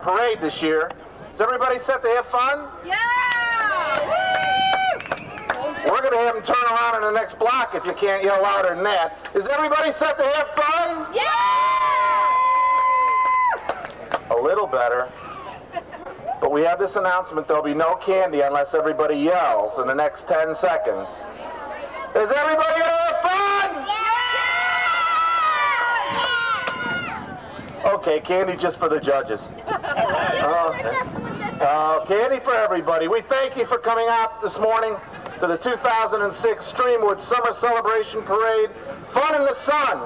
parade this year. Is everybody set to have fun? Yeah! We're going to have them turn around in the next block if you can't yell louder than that. Is everybody set to have fun? Yeah! A little better. But we have this announcement, there'll be no candy unless everybody yells in the next 10 seconds. Is everybody going to have fun? Yeah! Okay, candy just for the judges. Candy for everybody. We thank you for coming out this morning to the 2006 Streamwood Summer Celebration Parade. Fun in the sun.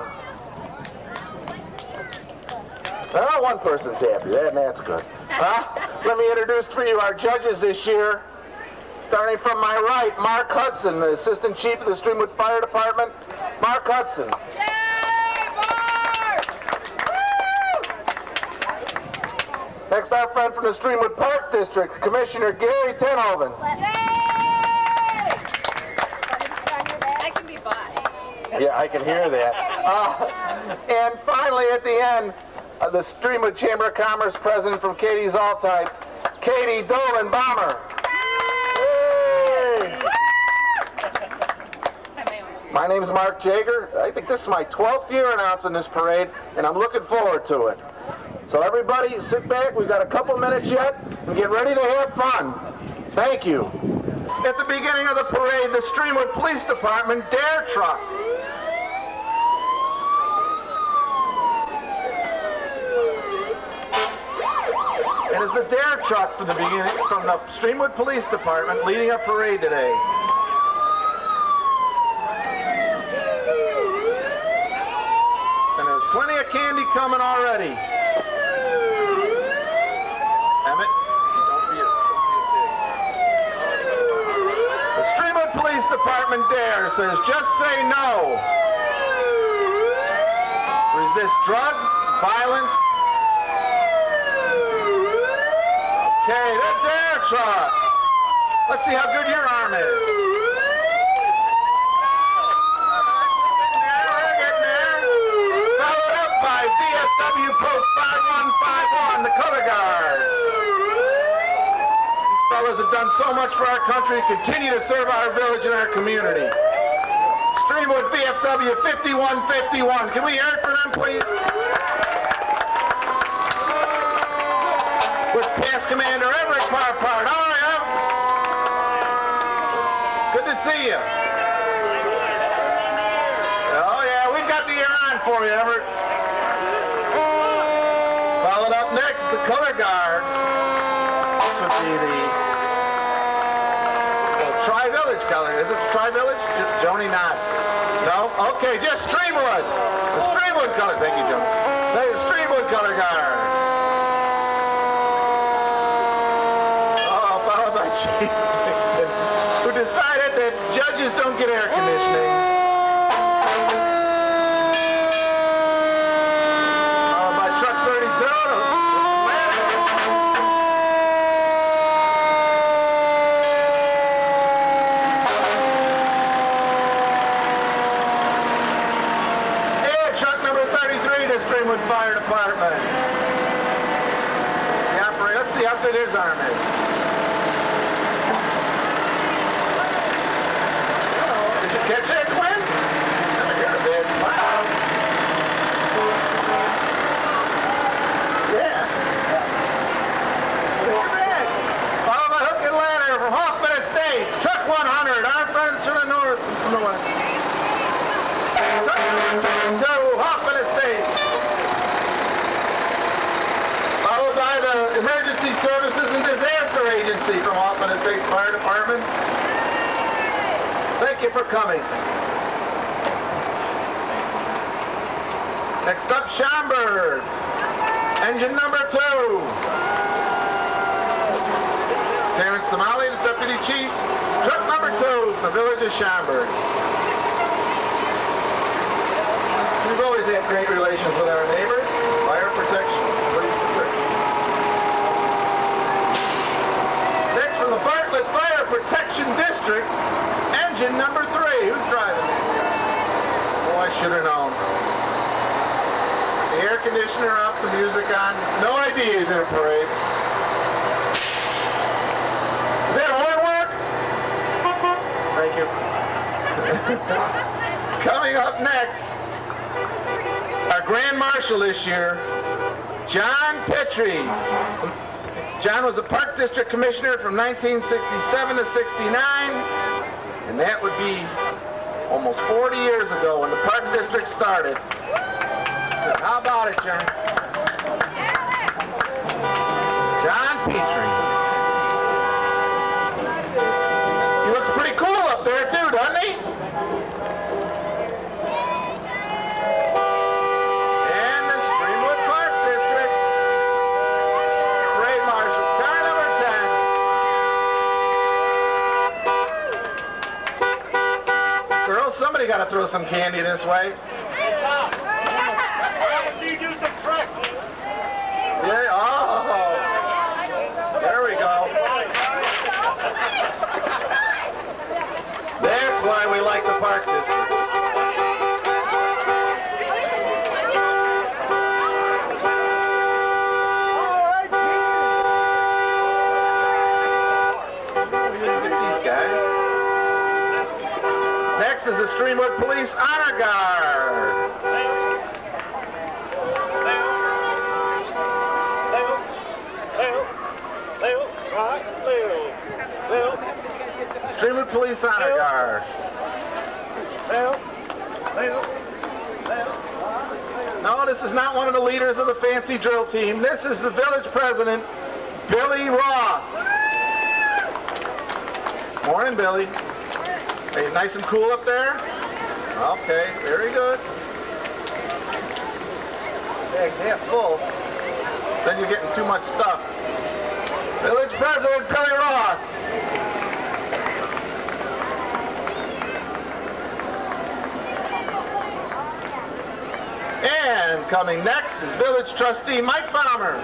Well, one person's happy, and that's good. Let me introduce for you our judges this year. Starting from my right, Mark Hudson, the Assistant Chief of the Streamwood Fire Department. Mark Hudson. Yay, Mark! Next, our friend from the Streamwood Park District, Commissioner Gary Tenhoven. I can be by. Yeah, I can hear that. And finally, at the end, the Streamwood Chamber of Commerce President from Katie's All Types, Katie Dolan Bomber. Hey. My name's Mark Jager. I think this is my 12th year announcing this parade, and I'm looking forward to it. So everybody, sit back. We've got a couple minutes yet, and get ready to have fun. Thank you. At the beginning of the parade, the Streamwood Police Department Dare Truck. It is the Dare Truck from the beginning, from the Streamwood Police Department leading a parade today. And there's plenty of candy coming already. Emmett, don't be a pig. The Streamwood Police Department Dare says, just say no. Resist drugs, violence. Okay, the Dare Truck. Let's see how good your arm is. We're getting there. Followed up by VFW Post 5151, the Color Guard. These fellas have done so much for our country, continue to serve our village and our community. Streamwood VFW 5151. Can we hear it for them, please? With Past Commander Everett Parpart. How are you? It's good to see you. Oh yeah, we've got the air on for you, Everett. Followed up next, the Color Guard. This would be the Tri-Village Color. Is it Tri-Village? Joni not. No? Okay, just Streamwood. The Streamwood Color. Thank you, Joni. The Streamwood Color Guard. Chief Nixon, who decided that judges don't get air conditioning. By Truck 32. And truck number 33 to Streamwood Fire Department. The operator, let's see how good his arm is. Catch that, Glenn? Never hear a bad smile. Yeah. Look at that. Follow the hook and ladder from Hoffman Estates. Truck 100. Our friends from the north. From the west. To Hoffman Estates. Followed by the Emergency Services and Disaster Agency from Hoffman Estates Fire Department. Thank you for coming. Next up, Schaumburg. Engine number 2. Terrence Somali, the Deputy Chief. Truck number 2 from the village of Schaumburg. We've always had great relations with our neighbors. Fire protection, police protection. Next from the Bartlett Fire Protection District. Engine number 3. Who's driving? Oh, I should have known. The air conditioner up, the music on. No IDs in a parade. Is that horn work? Thank you. Coming up next, our Grand Marshal this year, John Petrie. John was a Park District Commissioner from 1967 to 69, and that would be almost 40 years ago when the Park District started. So how about it, John? John Petrie. He looks pretty cool up there too, doesn't he? And the Streamwood Park District. Parade Marshals, car number 10. Girls, somebody got to throw some candy this way. You do some tricks. Yeah, oh. There we go. That's why we like the Park District. Look at these guys. Next is the Streamwood Police Honor Guard. Streamwood Police Honor Guard. No, this is not one of the leaders of the fancy drill team. This is the village president, Billy Roth. Morning, Billy. Are you nice and cool up there? Okay, very good. Bag's half full. Then you're getting too much stuff. Village President Billy Roth. And coming next is Village Trustee Mike Bomber.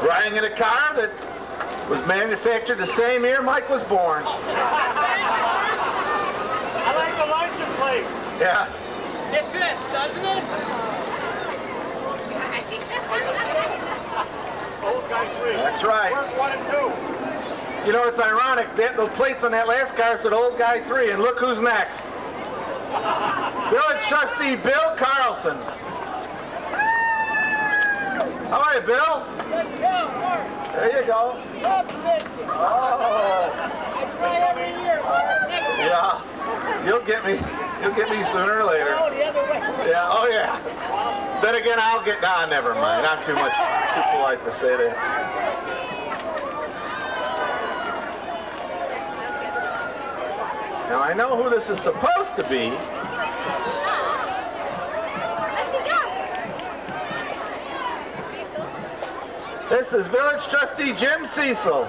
Riding in a car that was manufactured the same year Mike was born. I like the license plate. Yeah. It fits, doesn't it? Old guy 3. That's right. Where's 1 and 2? You know, it's ironic. The plates on that last car said old guy 3, and look who's next. Village Trustee Bill Carlson. How are you, Bill? There you go. Oh. I try every year. Yeah. You'll get me sooner or later. Oh, the other way. Yeah, oh yeah. Then again, I'll get, never mind. I'm too polite to say that. Now I know who this is supposed to be. This is Village Trustee Jim Cecil.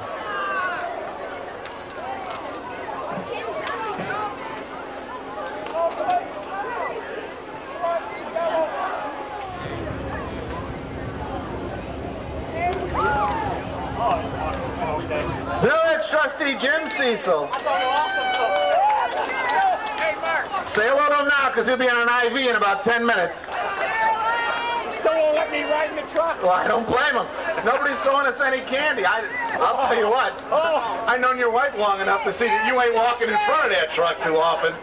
Village Trustee Jim Cecil. Hey, Mark. Say hello to him now, because he'll be on an IV in about 10 minutes. Still won't let me ride in the truck. Well, I don't blame him. Nobody's throwing us any candy. I'll tell you what. I've known your wife long enough to see that you ain't walking in front of that truck too often.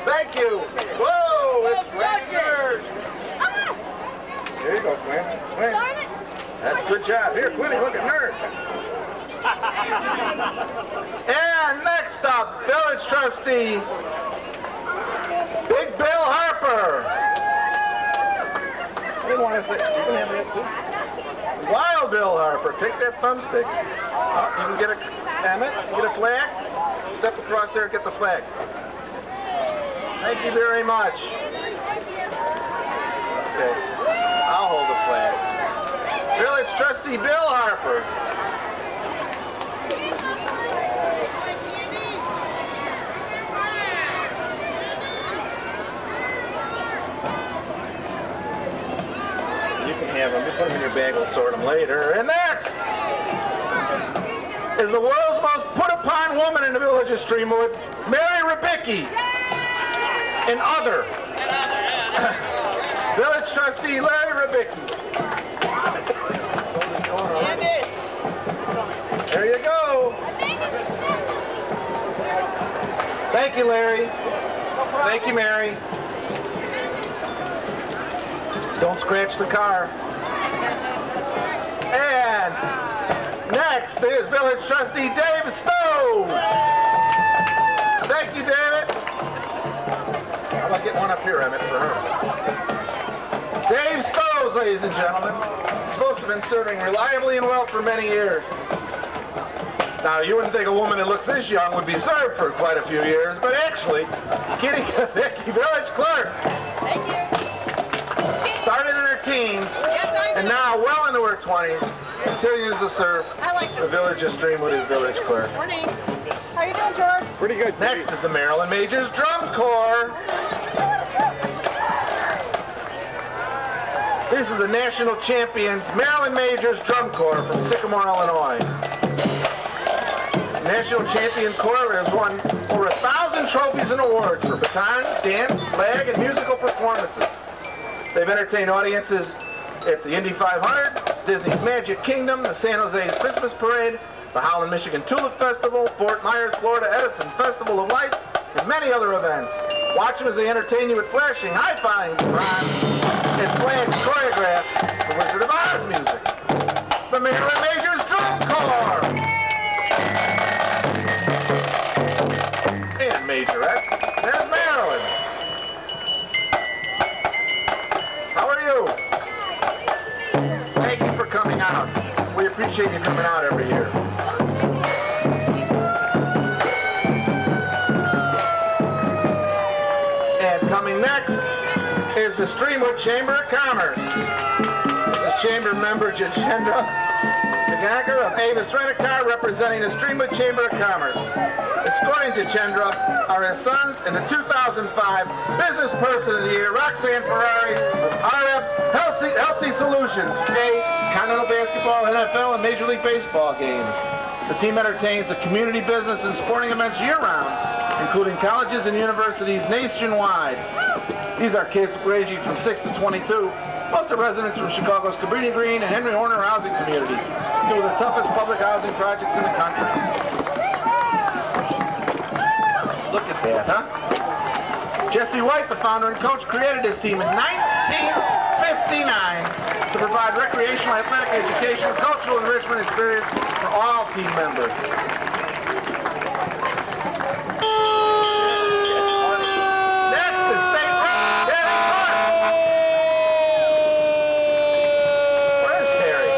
Thank you. Whoa, it's Richard. Here you go, Quinn. Quinn. That's a good job. Here, Quinny, look at nerd. And next up, Village Trustee Big Bill Harper. I didn't want to say, you can have that too. Wild Bill Harper, take that thumbstick. You can get a, damn it, get a flag. Step across there and get the flag. Thank you very much. Okay, I'll hold the flag. Village Trustee Bill Harper. You can have them. You put them in your bag. We'll sort them later. And next is the world's most put-upon woman in the village of Streamwood, Mary Rabicki. and other. Village trustee Larry Rabicki. There you go. Thank you, Larry. Thank you, Mary. Don't scratch the car. And next is Village Trustee Dave Stowe. Thank you, David. How about getting one up here, Emmett, for her? Dave Stowe, ladies and gentlemen. These folks have been serving reliably and well for many years. Now, you wouldn't think a woman that looks this young would be served for quite a few years, but actually, Kitty Kavicki, village clerk. Thank you. Started in her teens, and now well into her 20s, continues to serve the village of Streamwood as village clerk. Morning. How you doing, George? Pretty good. Next is the Maryland Majors Drum Corps. This is the national champions Maryland Majors Drum Corps from Sycamore, Illinois. National Champion Corps has won over 1,000 trophies and awards for baton, dance, flag, and musical performances. They've entertained audiences at the Indy 500, Disney's Magic Kingdom, the San Jose Christmas Parade, the Holland, Michigan Tulip Festival, Fort Myers, Florida Edison Festival of Lights, and many other events. Watch them as they entertain you with flashing, high-fiving batons and flags choreographed to Wizard of Oz music. The Maryland Majors Drum Corps! And majorettes, there's Maryland. How are you? Thank you for coming out. We appreciate you coming out every year. And coming next is the Streamwood Chamber of Commerce. This is Chamber member Jachendra Gaggar of Avis Rent-A-Car representing the Streamwood Chamber of Commerce. Escorting Jachendra are his sons and the 2005 Business Person of the Year, Roxanne Ferrari of RF Healthy Solutions, Continental Basketball, NFL, and Major League Baseball games. The team entertains a community business and sporting events year-round, including colleges and universities nationwide. These are kids ranging from 6 to 22. Most are residents from Chicago's Cabrini Green and Henry Horner housing communities, two of the toughest public housing projects in the country. Look at that, huh? Jesse White, the founder and coach, created his team in 1959 to provide recreational, athletic, educational, cultural enrichment experience for all team members. Next is State Rep Terry Park. Where's Terry?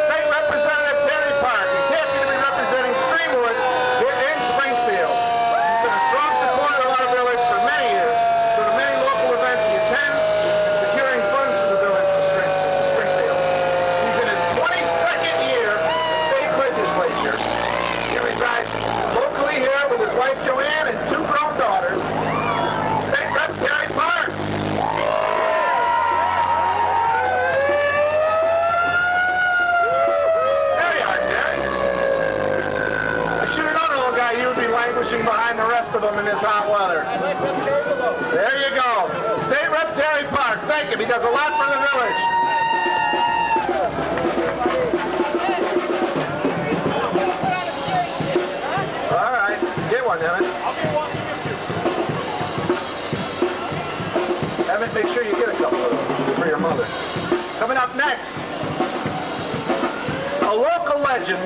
State Representative Terry Park. He's happy to be representing Streamwood here in Springfield. He's been a strong supporter of our village for many years through the many local events he attends and securing funds for the village for Springfield. He's in his 22nd year in the state legislature. He resides locally here with his wife Joanne and two grown daughters. State Rep Terry Park. There you are, Terry. I should have known, old guy, you would be languishing behind the rest of them in this hot weather. There you go. State Rep Terry Park. Thank him. He does a lot for the village. All right. Get one, Emmett. Emmett, make sure you get a couple of them for your mother. Coming up next, a local legend.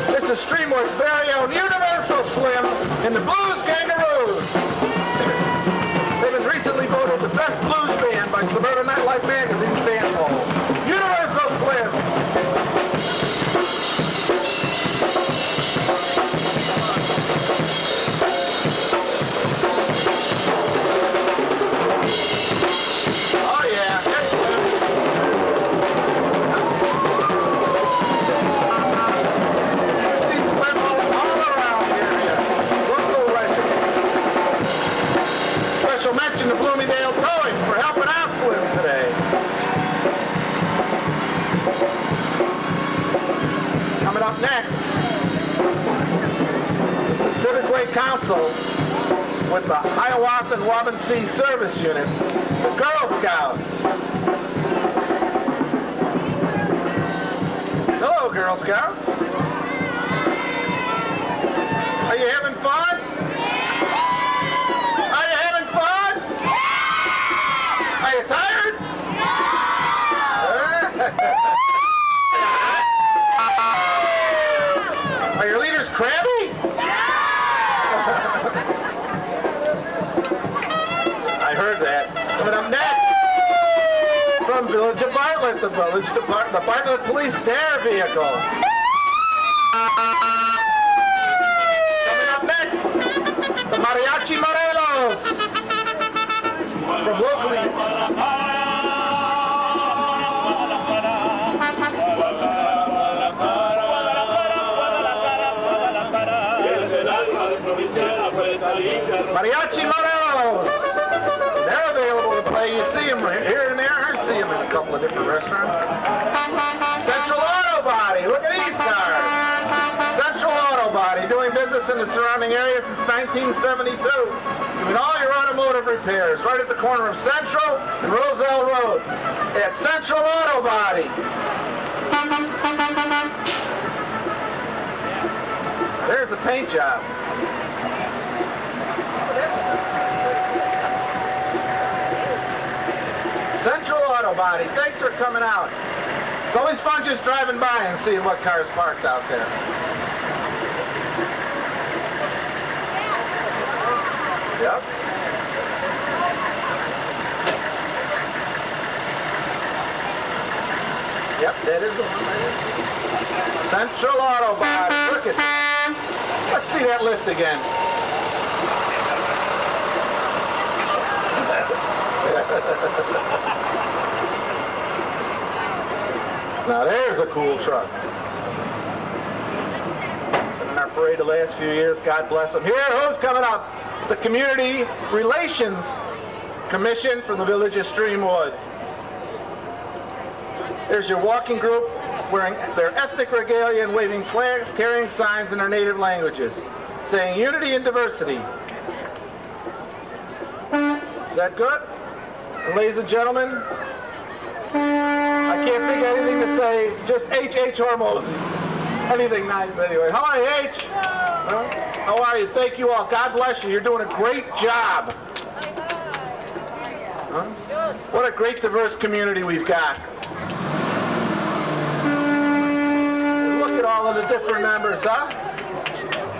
This is Streamwood's very own Universal Slim and the Blues Kangaroos. They've been recently voted the best blues band by Suburban Nightlife Magazine's band poll. Universal Slim. Oh yeah, that's Slim. You see Slim all around here, local legend. Special mention to Bloomingdale Towing for helping out Slim today. council with the Hiawatha and Wabansie service units, the Girl Scouts. Hello, Girl Scouts. Are you having fun? Are you having fun? Are you tired? Are your leaders crabby? I heard that. Coming up next, from Village of Bartlett, the Bartlett Police Dare Vehicle. Coming up next, the Mariachi Morelos. From locally. Mariachi Morelos. They're available to play. You see them here and there. I see them in a couple of different restaurants. Central Auto Body. Look at these cars. Central Auto Body, doing business in the surrounding area since 1972. Doing all your automotive repairs right at the corner of Central and Roselle Road at Central Auto Body. There's a paint job. Central Auto Body, thanks for coming out. It's always fun just driving by and seeing what car's parked out there. Yep. Yep, that is the one right here. Central Auto Body, look at that. Let's see that lift again. Now there's a cool truck. Been in our parade the last few years, God bless them. Here, who's coming up? The Community Relations Commission from the village of Streamwood. There's your walking group wearing their ethnic regalia and waving flags, carrying signs in their native languages, saying unity and diversity. Is that good? And ladies and gentlemen, I can't think of anything to say, just H.H. Hormozy. Anything nice anyway. How are you, H? Huh? How are you? Thank you all. God bless you. You're doing a great job. Huh? What a great diverse community we've got. And look at all of the different members, huh?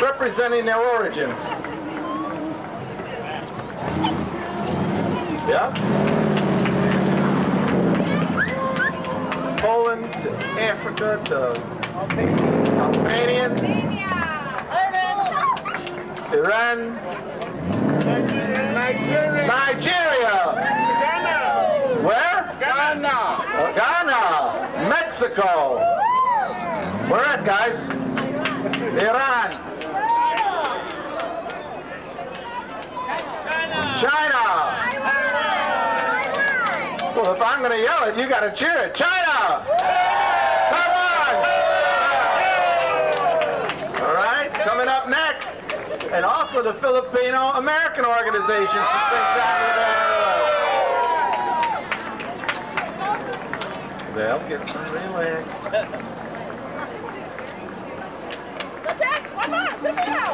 Representing their origins. Yep. Poland to Africa to Albania, Iran, Nigeria. Where? Ghana. Ghana, Mexico. Where at, guys? Iran. China. Well, if I'm going to yell it, you got to cheer it. China! Come on! All right, coming up next, and also the Filipino American Organization for St. John the Baptist. They'll get some relax.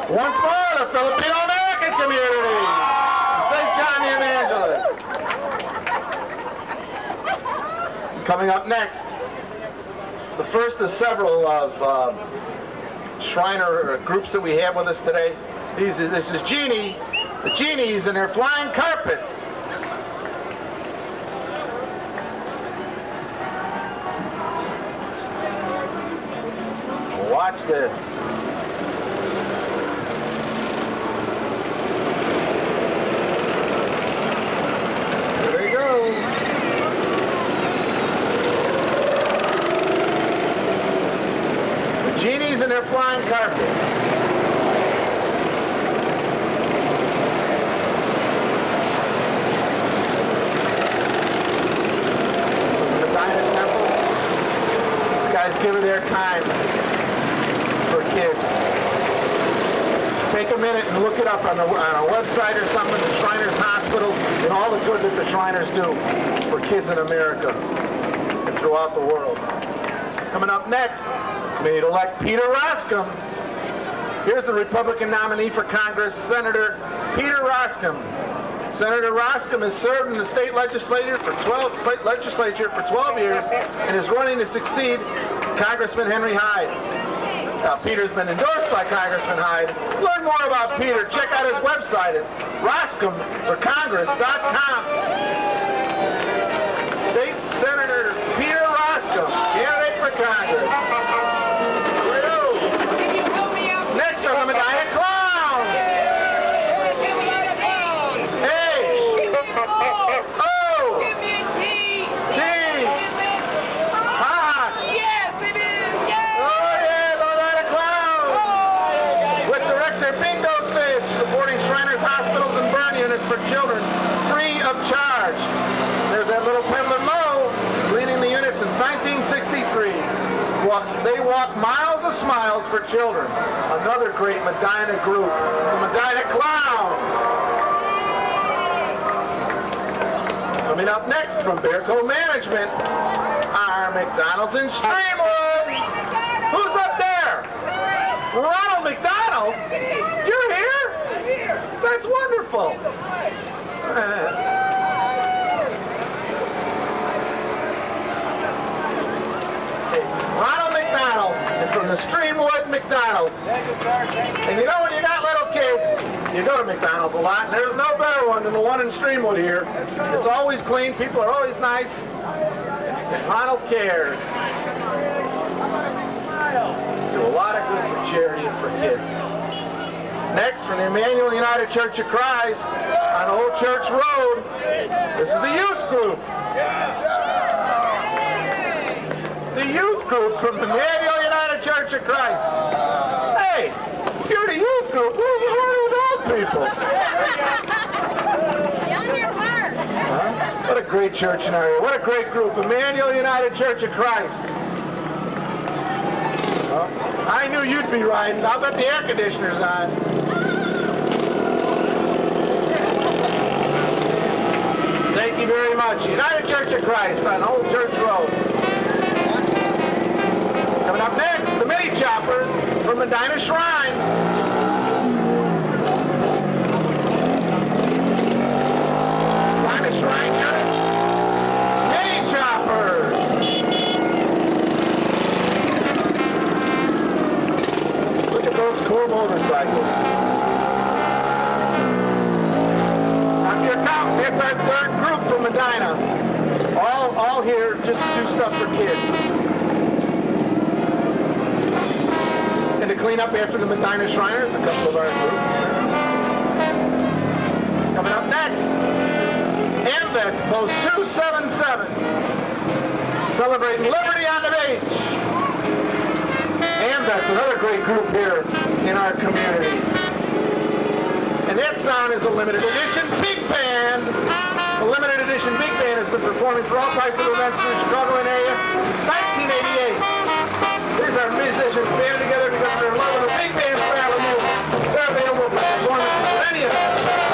Once more, the Filipino American community. St. John the Evangelist. Coming up next, the first of several of Shriner groups that we have with us today. This is Genie, the Genies and their flying carpets. Watch this. Here they go. Genies and their flying carpets. The Diamond Temple. These guys give it their time for kids. take a minute and look it up on our website or something, the Shriners Hospitals, and all the good that the Shriners do for kids in America and throughout the world. Coming up next, Committee-elect Peter Roscom. Here's the Republican nominee for Congress, Senator Peter Roscom. Senator Roscom has served in the state legislature for 12 years and is running to succeed Congressman Henry Hyde. Now, Peter's been endorsed by Congressman Hyde. Learn more about Peter. Check out his website at roscomforcongress.com. State Senator Peter Roscom, candidate for Congress. Here we go. Next are the Medina Clowns. Hey. Oh. Give me a T. T. Hot. Yes, it is. Yes. Oh yeah, the Medina Clowns. With Director Bingo Fitch, supporting Shriners Hospitals and burn units for children, free of charge. There's that little peddler Mo, cleaning the unit since 1963. They walk miles of smiles for children. Another great Medina group, the Medina Clowns. Coming up next from Bearco Management, our McDonald's in Streamwood. Who's up there? Ronald McDonald? You're here? That's wonderful. Ronald McDonald, and from the Streamwood McDonald's. And you know when you got little kids, you go to McDonald's a lot, and there's no better one than the one in Streamwood here. It's always clean, people are always nice, and Ronald cares. Do a lot of good for charity and for kids. Next, from the Emmanuel United Church of Christ on Old Church Road, this is the youth group. The youth group from the Emmanuel United Church of Christ. Hey, you're the youth group. Who are these old people? Young at heart. What a great church in our area. What a great group. Emmanuel United Church of Christ. I knew you'd be riding. I'll bet the air conditioner's on. Thank you very much. United Church of Christ on Old Church Road. Coming up next, the Mini Choppers from Medina Shrine. Medina Shrine Unit. Mini Choppers. Look at those cool motorcycles. If you're counting, that's our third group from Medina. All here just to do stuff for kids. And to clean up after the Medina Shriners, a couple of our groups. Coming up next, AMVETS Post 277, celebrating Liberty on the Beach. AMVETS, another great group here in our community. And that sound is a limited edition big band. The limited edition big band has been performing for all types of events in the Chicagoland area since 1988. These are musicians banded together because they're in love with the big band style of music. They're available for performances at any event,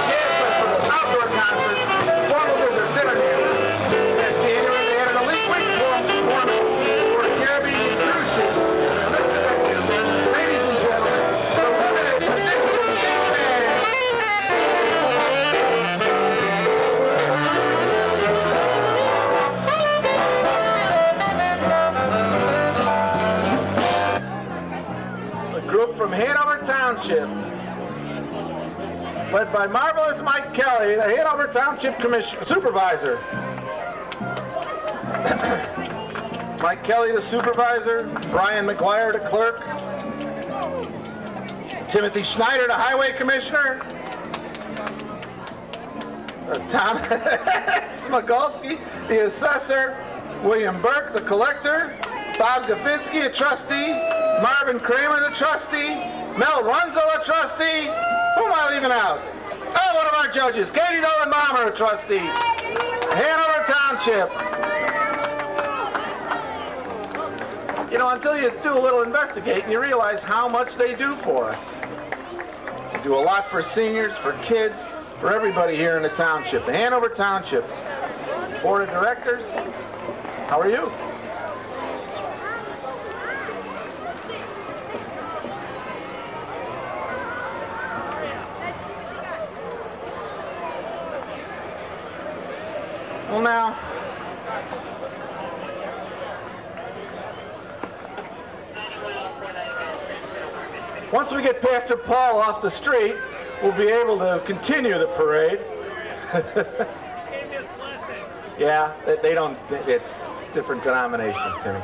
jazz festivals, outdoor concerts, formal visitors, dinner dances. Last January, they had an elite week performance for the Caribbean cruise ship. Ladies and gentlemen, the limited edition big band. Group from Hanover Township, led by marvelous Mike Kelly, the Hanover Township Supervisor. Mike Kelly, the supervisor. Brian McGuire, the clerk. Timothy Schneider, the highway commissioner. Tom Smigulski, the assessor. William Burke, the collector. Bob Gafinski, a trustee. Marvin Kramer, the trustee. Mel Runzo, a trustee. Who am I leaving out? Oh, one of our judges. Katie Dolan Balmer, a trustee. Hanover Township. You know, until you do a little investigating, you realize how much they do for us. do a lot for seniors, for kids, for everybody here in the township. The Hanover Township Board of Directors, how are you? Well, now, once we get Pastor Paul off the street, we'll be able to continue the parade. Yeah, they don't, it's different denomination, Timmy.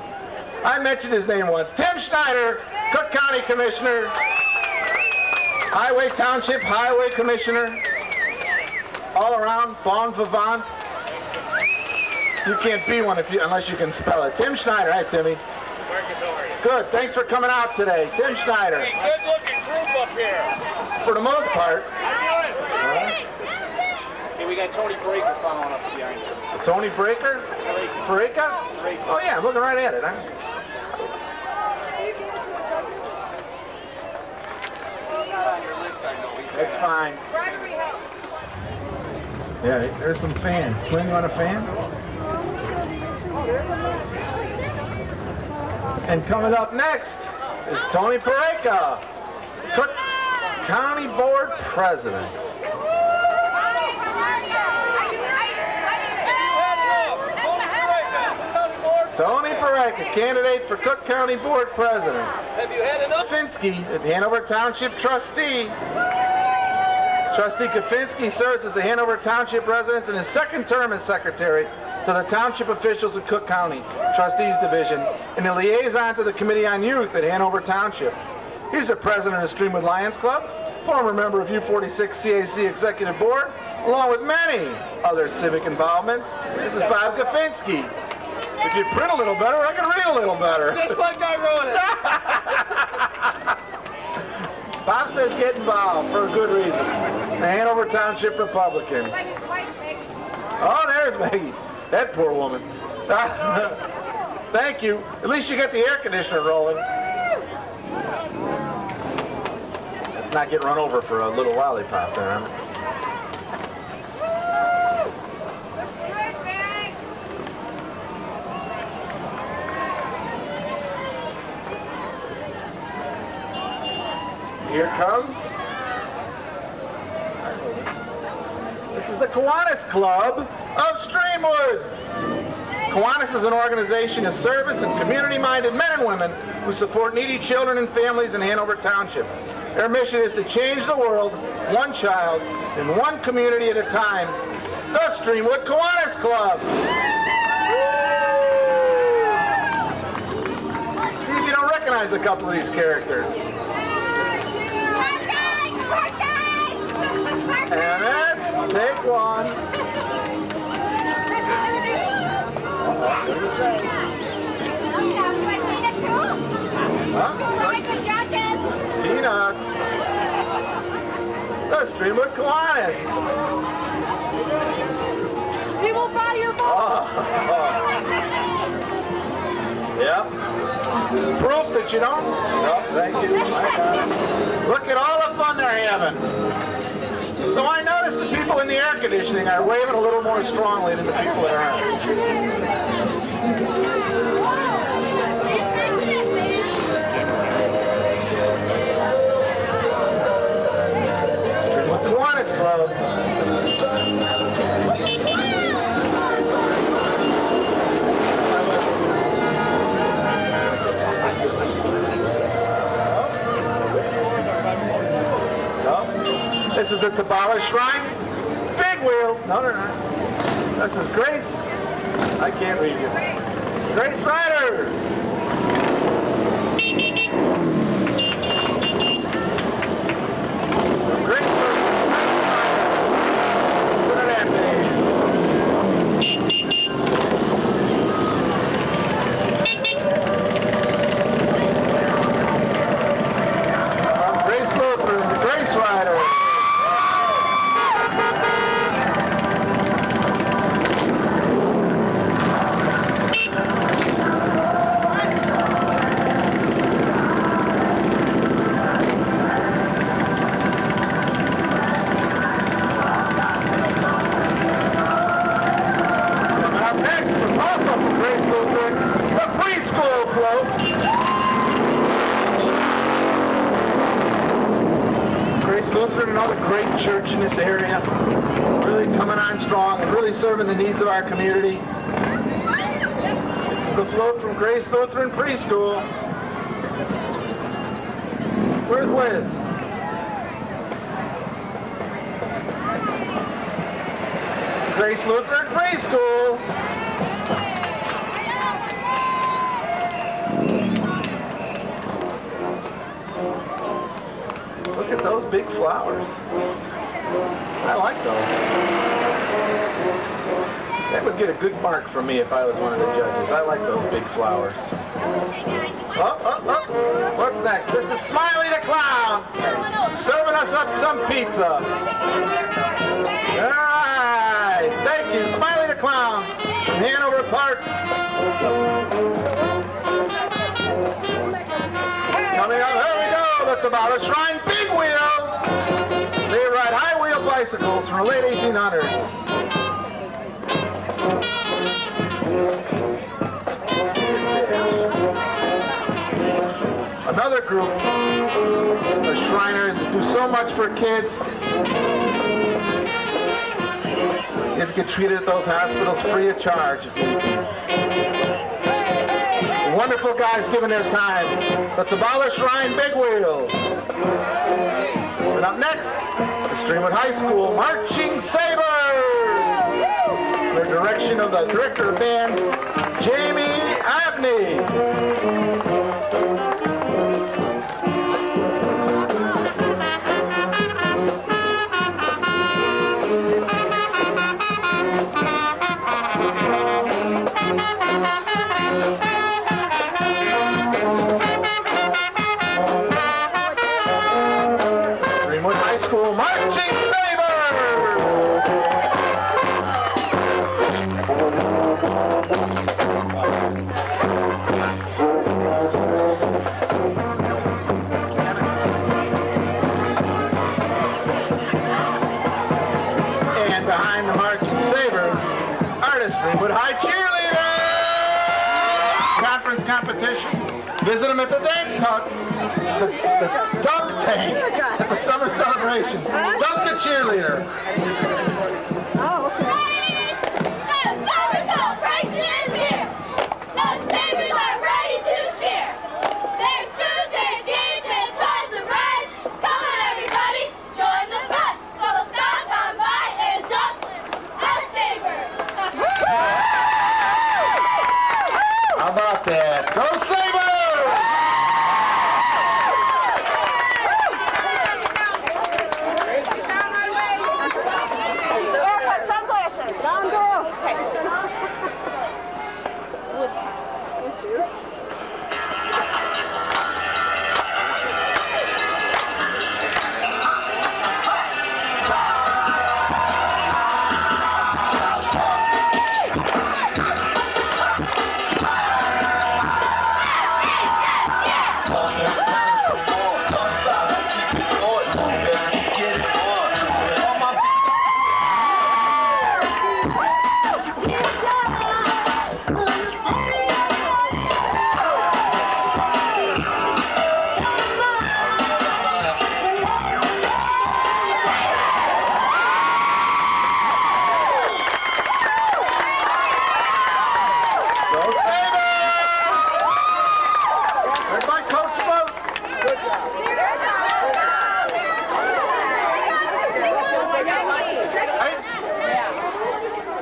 I mentioned his name once. Tim Schneider, Cook County Commissioner, Township Highway Commissioner, all around, bon vivant. You can't be one unless you can spell it. Tim Schneider, hi Timmy. Good, thanks for coming out today. Tim Schneider. Hey, good looking group up here. For the most part. Hey, we got Tony Breaker following up behind us. Tony Breaker? Breaker? Oh yeah, I'm looking right at it. That's fine. Yeah, there's some fans. Quinn, you want a fan? And coming up next is Tony Pareka, Cook County Board President. Tony Pareka, candidate for Cook County Board President. Have you had enough? Kafinski, Hanover Township Trustee. Trustee Kafinski serves as the Hanover Township resident in his second term as secretary to the township officials of Cook County Trustees Division and a liaison to the Committee on Youth at Hanover Township. He's the president of Streamwood Lions Club, former member of U46 CAC Executive Board, along with many other civic involvements. This is Bob Kafinski. If you print a little better, I can read a little better. Just like I wrote it. Bob says get involved for a good reason. The Hanover Township Republicans. Oh, there's Maggie. That poor woman. Thank you. At least you get the air conditioner rolling. Let's not get run over for a little lollipop there, huh? Here comes. This is the Kiwanis Club of Streamwood. Kiwanis is an organization of service and community-minded men and women who support needy children and families in Hanover Township. Their mission is to change the world, one child, in one community at a time. The Streamwood Kiwanis Club. See if you don't recognize a couple of these characters. And let's take one. Peanuts. The Streamwood Kiwanis. We will buy your book. Yep. Proof that you don't? Oh, thank you. I got it. Look at all the fun they're having. So I noticed the people in the air conditioning are waving a little more strongly than the people that aren't. Streamwood Kiwanis Club. This is the Tabala Shrine. Big wheels. No, they're not. This is Grace. I can't read you. Grace Riders. Grace From Grace Lutheran to Grace Riders. float. Grace Lutheran, another great church in this area. Really coming on strong and really serving the needs of our community. This is the float from Grace Lutheran Preschool. Where's Liz? Grace Lutheran Preschool. Look at those big flowers. I like those. That would get a good mark from me if I was one of the judges. I like those big flowers. Oh. What's next? This is Smiley the Clown serving us up some pizza. All right. Thank you. Smiley the Clown from Hanover Park. Coming up, here we go. That's about a Shrine Big Wheels. They ride high wheel bicycles from the late 1800s. Another group of Shriners that do so much for kids. Kids get treated at those hospitals free of charge. Wonderful guys giving their time. Let's abolish Shrine Big Wheels. And up next, the Streamwood High School Marching Sabres. The direction of the director of bands, Jamie Abney. Streamwood High cheerleaders! Conference competition. Visit them at the dunk tank at the summer celebrations. Dunk a cheerleader. Oh, okay. Summer celebration is here. The Sabres are ready to cheer. There's food, there's games, there's tons of rides. Come on, everybody, join the fun. So stop on by and dunk a Sabre. How about that? Go Sabres!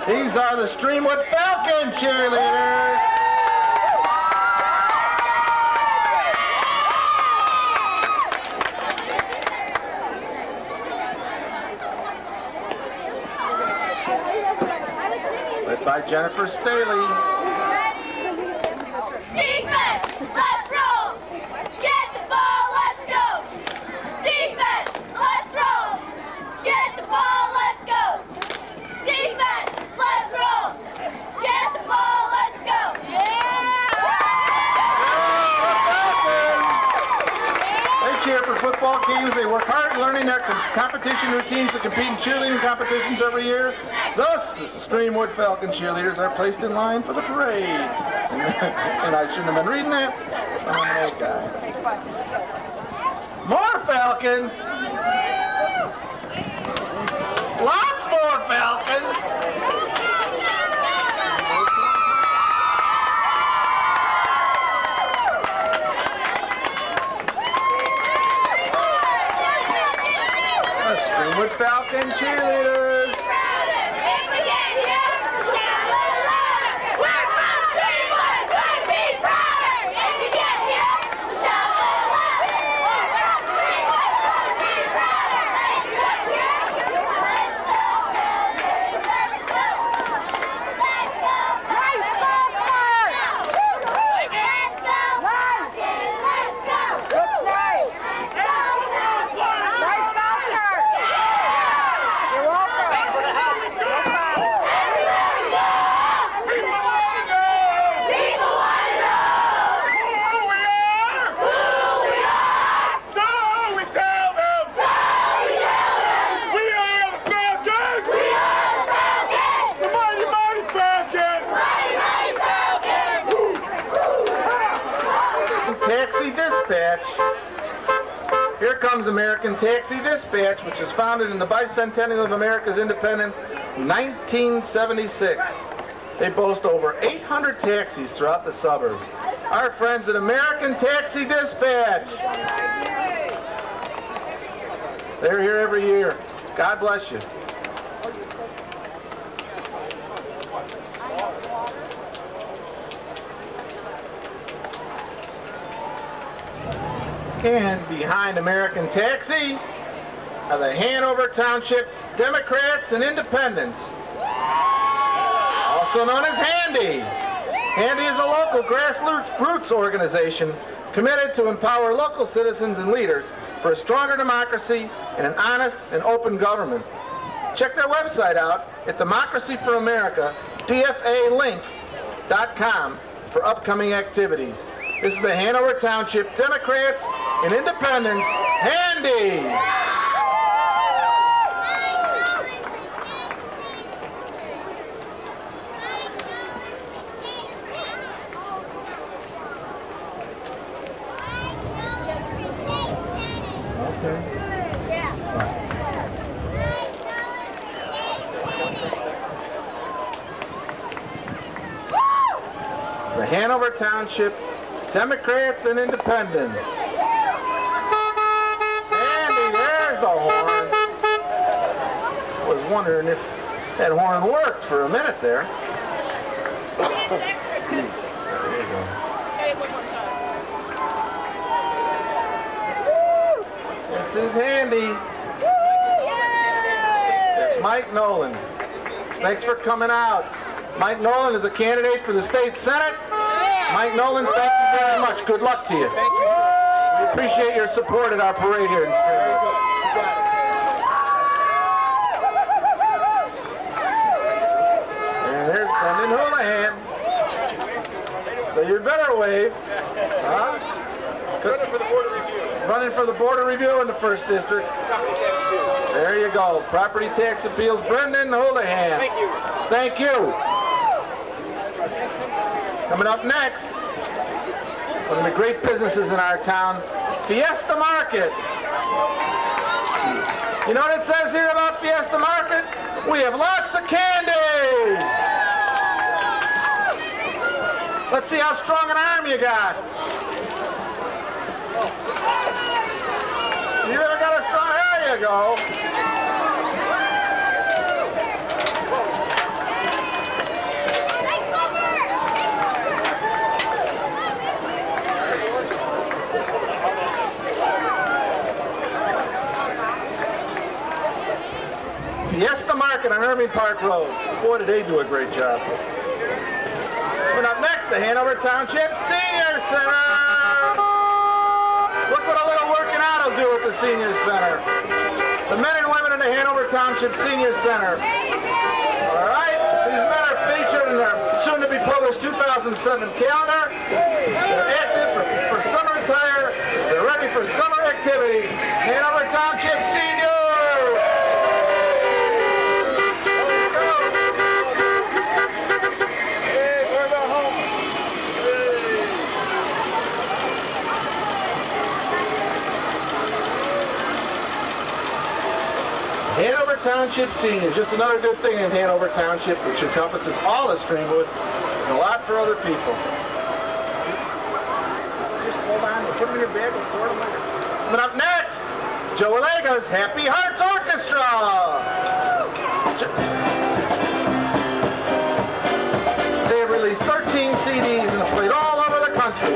These are the Streamwood Falcon cheerleaders. Led by Jennifer Staley. Defense, let's roll. Get the ball, let's go. Defense, let's roll. Get the ball, let's go. Defense, let's roll. Get the ball, let's go. They cheer for football games. They work hard learning their competition routines to compete in cheerleading competitions every year. Thus, Streamwood Falcon cheerleaders are placed in line for the parade. And I shouldn't have been reading that. Oh, God. More Falcons. Lots more Falcons. Streamwood Falcon cheerleaders. Taxi Dispatch. Here comes American Taxi Dispatch, which was founded in the bicentennial of America's independence, 1976. They boast over 800 taxis throughout the suburbs. Our friends at American Taxi Dispatch. They're here every year. God bless you. And behind American Taxi are the Hanover Township Democrats and Independents, also known as Handy. Handy is a local grassroots organization committed to empower local citizens and leaders for a stronger democracy and an honest and open government. Check their website out at democracyforamerica.com for upcoming activities. This is the Hanover Township Democrats and Independents, Handy! The Hanover Township Democrats and Independents. Andy, there's the horn. I was wondering if that horn worked for a minute there. There you go. This is Handy. It's Mike Nolan. Thanks for coming out. Mike Nolan is a candidate for the state senate. Mike Nolan, thank you very much. Good luck to you. Thank you, sir. We appreciate your support at our parade here in Streamwood. And there's Brendan Houlihan. So you better wave. Huh? Running for the board of review. Running for the board of review in the 1st District. There you go. Property tax appeals, Brendan Houlihan. Thank you. Thank you. Coming up next, one of the great businesses in our town, Fiesta Market. You know what it says here about Fiesta Market? We have lots of candy. Let's see how strong an arm you got. You ever got a strong, there you go. Fiesta Market on Irving Park Road. Boy, did they do a great job. Coming up next, the Hanover Township Senior Center. Look what a little working out will do at the Senior Center. The men and women in the Hanover Township Senior Center. All right, these men are featured in their soon-to-be published 2007 calendar. They're active for summer attire. They're ready for summer activities. Hanover Township Senior. Township seniors. Just another good thing in Hanover Township, which encompasses all of Streamwood. There's a lot for other people. Just hold on, we'll put them in your bag, we'll sort them later. Coming up next, Joe Allega's Happy Hearts Orchestra. They have released 13 CDs and have played all over the country.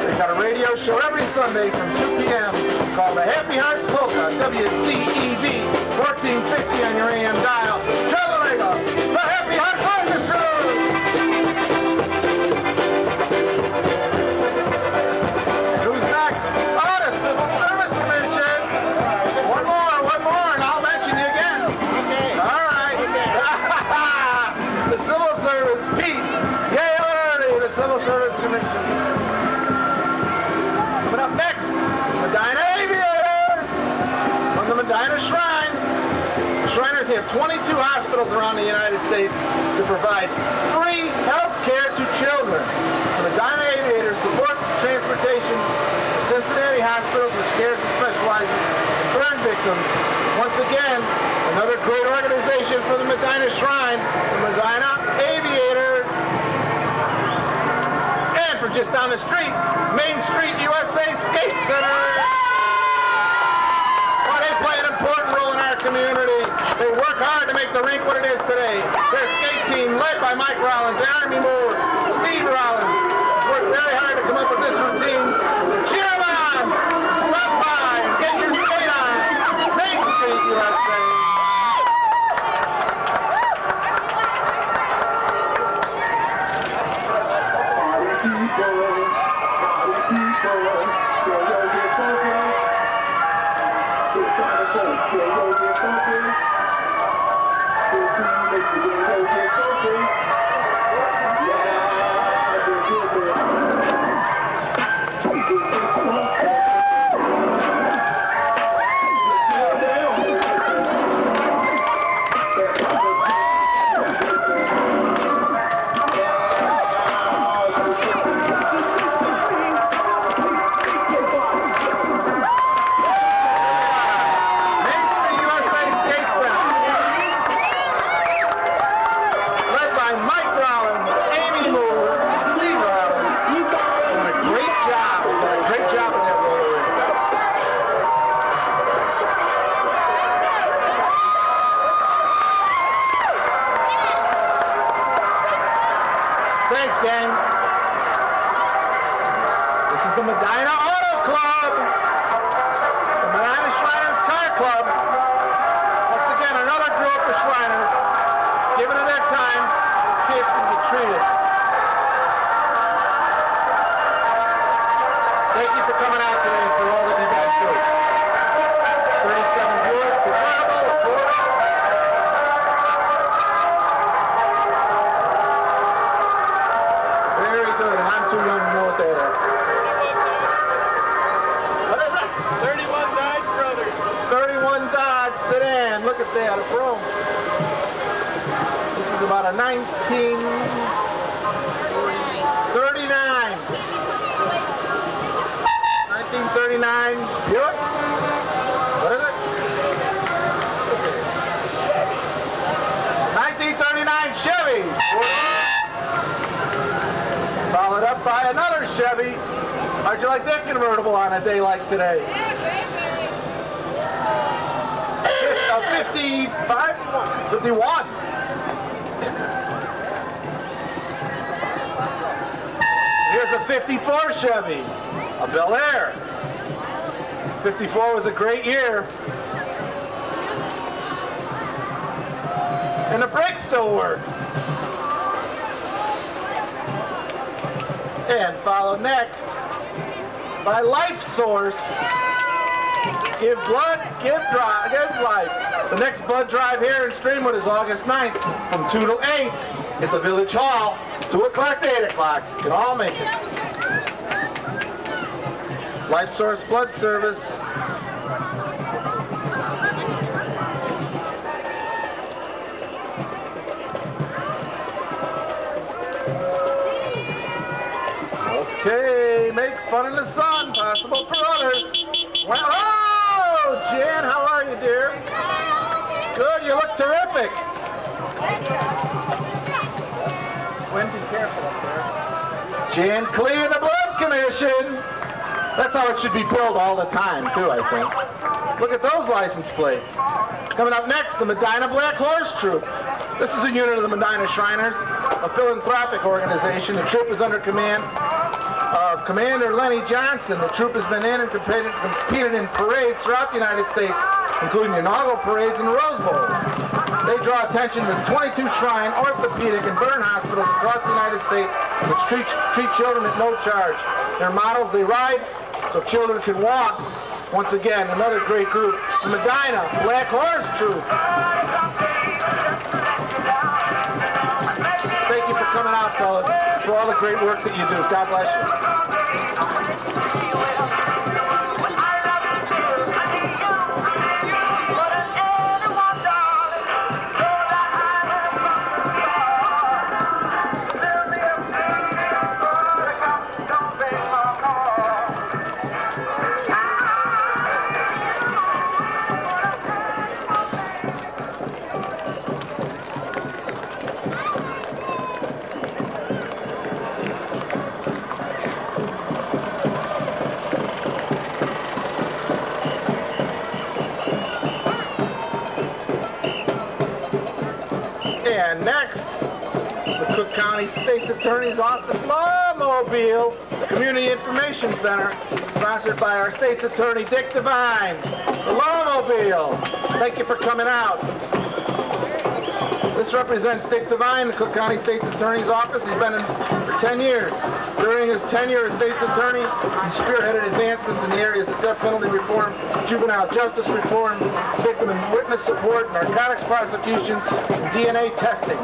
They've got a radio show every Sunday from 2 p.m. called the Happy Hearts Polka, WCEV 1450 on your AM dial. Joe Allega, the Happy Hearts Orchestra! Who's next? Oh, the Civil Service Commission. One more, and I'll mention you again. Okay. All right. Okay. The Civil Service, Pete Gaylordy, the Civil Service Commission. Coming up next, Medina Aviators from the Medina Shrine. The Shriners have 22 hospitals around the United States to provide free health care to children. The Medina Aviators support transportation to Cincinnati hospitals, which cares and specializes in burn victims. Once again, another great organization for the Medina Shrine, the Medina Aviators. And from just down the street, Main Street USA Skate Center. Well, they play an important role in our community. They work hard to make the rink what it is today. Their skate team, led by Mike Rollins, Amy Moore, Steve Rollins, has worked very hard to come up with this routine. So cheer them on, stop by, and get your skate on. Main Street USA. Thanks, gang. This is the Medina Auto Club, the Medina Shriners Car Club. Once again, another group of Shriners giving it their time so kids can get treated. Thank you for coming out today and for all that you guys do. 37 Buick convertible, Ford. Very good, and I'm too young to know what that is. What is it? 31 Dodge Brothers. 31 Dodge sedan. Look at that, a Brougham. This is about a 1939 Buick. What is it? 1939 Chevy. Followed up by another Chevy. How'd you like that convertible on a day like today? 55? 51. Here's a 54 Chevy, a Bel Air. 54 was a great year. And the brakes still work. And followed next by Life Source. Give blood, give life. The next blood drive here in Streamwood is August 9th from 2 to 8 at the Village Hall. 2 o'clock to 8 o'clock. You can all make it. Life Source Blood Service. Okay, make fun in the sun, possible for others. Well, oh, Jan, how are you, dear? Good. terrific. Gwen, be careful up there. Jan Clee and the Blood Commission. That's how it should be billed all the time, too, I think. Look at those license plates. Coming up next, the Medina Black Horse Troop. This is a unit of the Medina Shriners, a philanthropic organization. The troop is under command of Commander Lenny Johnson. The troop has been in and competed in parades throughout the United States, including the inaugural parades and the Rose Bowl. They draw attention to the 22 shrine, orthopedic, and burn hospitals across the United States, which treat children at no charge. Their models, they ride so children can walk. Once again, another great group, the Medina Black Horse Troop. Thank you for coming out, fellas, for all the great work that you do. God bless you. And next, the Cook County State's Attorney's Office Lawmobile, the Community Information Center, sponsored by our State's Attorney, Dick Devine. The Lawmobile. Thank you for coming out. This represents Dick Devine, the Cook County State's Attorney's Office. He's been in for 10 years. During his tenure as State's Attorney, he spearheaded advancements in the areas of death penalty reform, juvenile justice reform, victim and witness support, narcotics prosecutions, and DNA testing.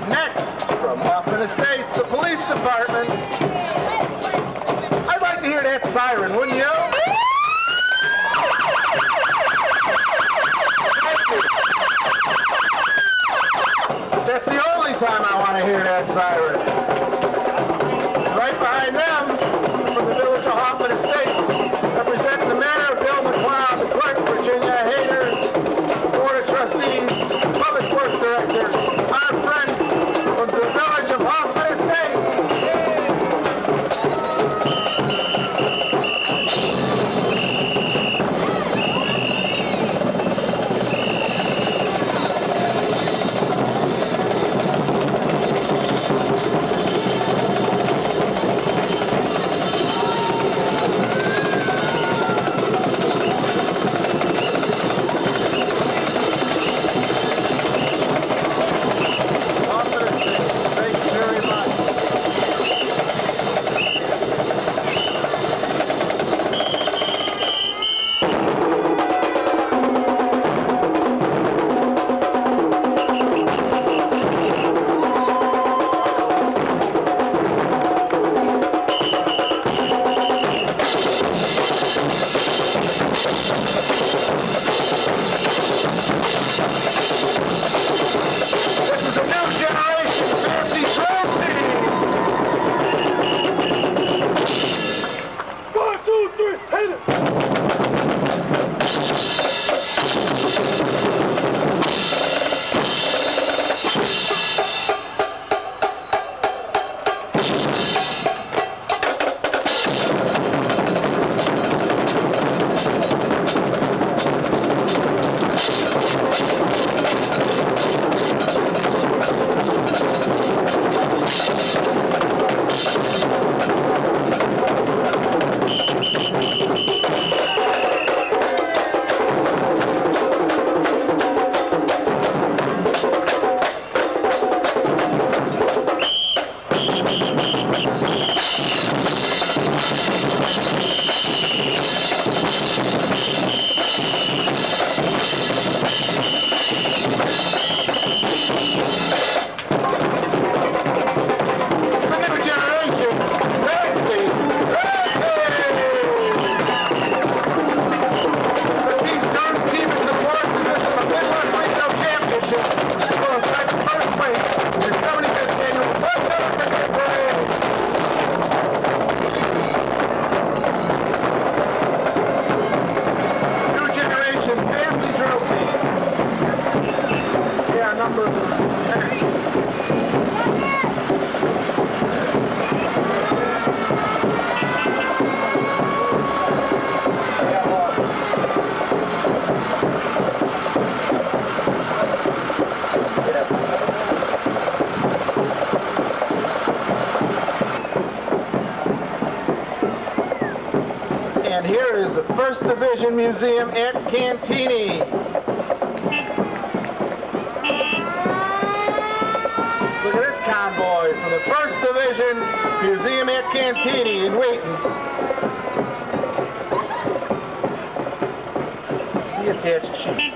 Next, from Hoffman Estates, the Police Department. I'd like to hear that siren, wouldn't you? That's the only time I want to hear that siren. Right behind them, from the village of Hoffman Estates, representing the mayor, Bill McLeod, the clerk, Virginia Hayter, the board of trustees, public works director, our friends from the village of Hoffman Estates. And here is the First Division Museum at Cantini. Look at this convoy from the First Division Museum at Cantini in Wheaton. See attached sheet.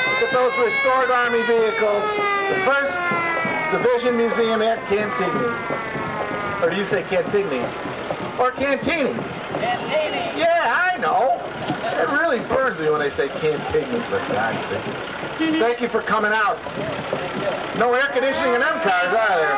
Look at those restored Army vehicles. The First Division Museum at Cantigny. Or do you say Cantigny? Or Cantini? Cantini. Yeah, I know. It really burns me when they say Cantigny, for God's sake. Thank you for coming out. No air conditioning in them cars either.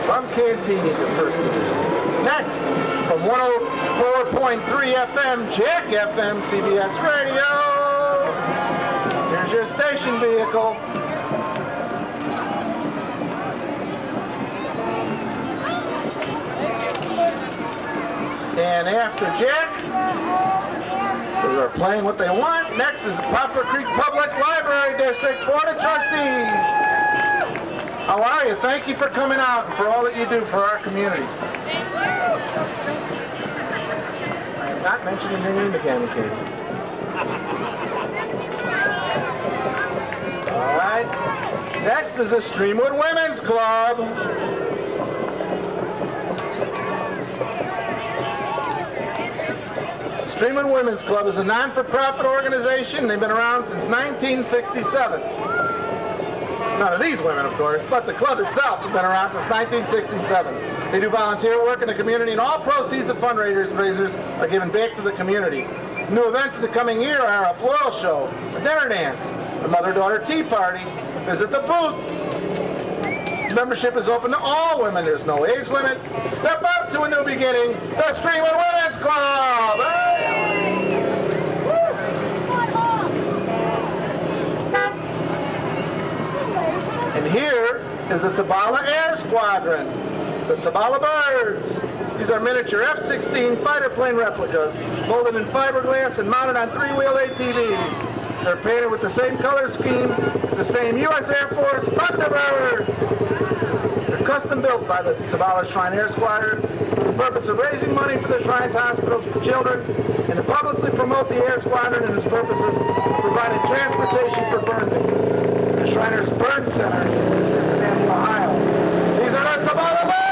From Cantini to First Division. Next, from 104.3 FM, Jack FM, CBS Radio. Here's your station vehicle. And after Jack, we are playing what they want. Next is the Poplar Creek Public Library District Board of Trustees. How are you? Thank you for coming out and for all that you do for our community. I am not mentioning your name again, Katie. All right. Next is the Streamwood Women's Club. Streamwood Women's Club is a non-for-profit organization. They've been around since 1967. None of these women, of course, but the club itself has been around since 1967. They do volunteer work in the community, and all proceeds of fundraisers are given back to the community. New events in the coming year are a floral show, a dinner dance, a mother-daughter tea party, visit the booth. Membership is open to all women. There's no age limit. Step up to a new beginning, the Streamwood Women's Club! And here is the Tabala Air Squadron, the Tabala Birds. These are miniature F-16 fighter plane replicas, molded in fiberglass and mounted on three-wheel ATVs. They're painted with the same color scheme as the same U.S. Air Force Thunderbird. They're custom built by the Tabala Shrine Air Squadron for the purpose of raising money for the Shrine's hospitals for children and to publicly promote the Air Squadron and its purposes of providing transportation for burn victims. The Shriners Burn Center in Cincinnati, Ohio. These are the Tabala Birds!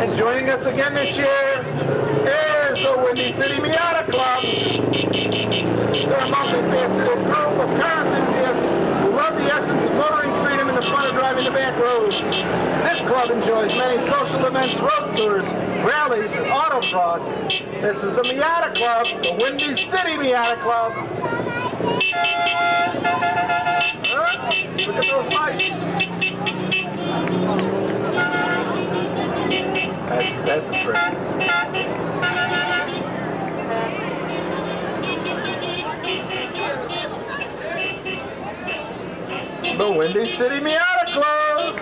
And joining us again this year is the Windy City Miata Club. They're a multifaceted group of car enthusiasts who love the essence of motoring freedom and the fun of driving the back roads. This club enjoys many social events, road tours, rallies, and autocross. This is the Miata Club, the Windy City Miata Club. Look at those lights. That's a trick. The Windy City Miata Club.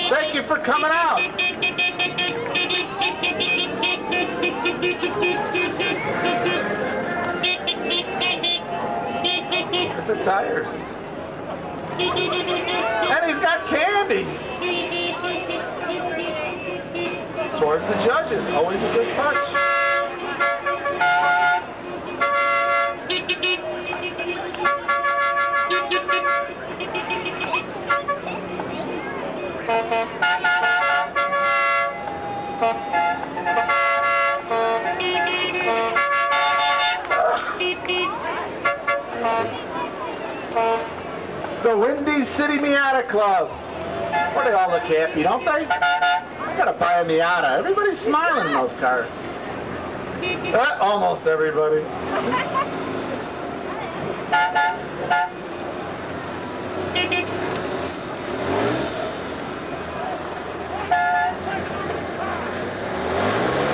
Thank you for coming out. Look at the tires. And he's got candy. Towards the judges, always a good touch. The Windy City Miata Club. Well, they all look happy, don't they? I gotta buy a Miata. Everybody's smiling in those cars. Almost everybody.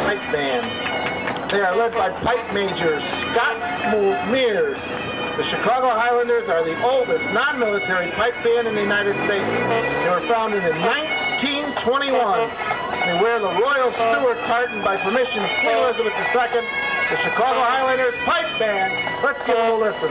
Night band. They are led by pipe major Scott Mears. The Chicago Highlanders are the oldest non-military pipe band in the United States. They were founded in 1921. They wear the Royal Stuart tartan by permission of Queen Elizabeth II. The Chicago Highlanders Pipe Band. Let's give them a listen.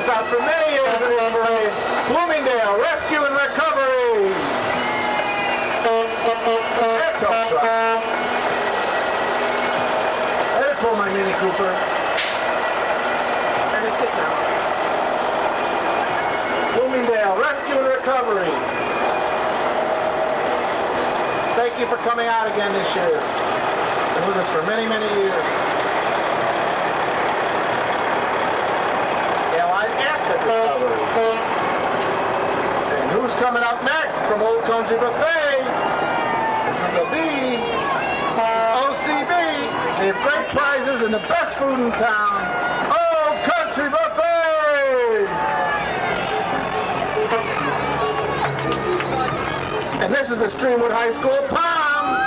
Out for many years in this parade, Bloomingdale Rescue and Recovery. That's all right. I had to pull my Mini Cooper. And it gets out. Bloomingdale Rescue and Recovery. Thank you for coming out again this year. Been with us for many, many years. Recovery. And who's coming up next from Old Country Buffet? This is the B. OCB. They have great prizes and the best food in town. Old Country Buffet! And this is the Streamwood High School Palms.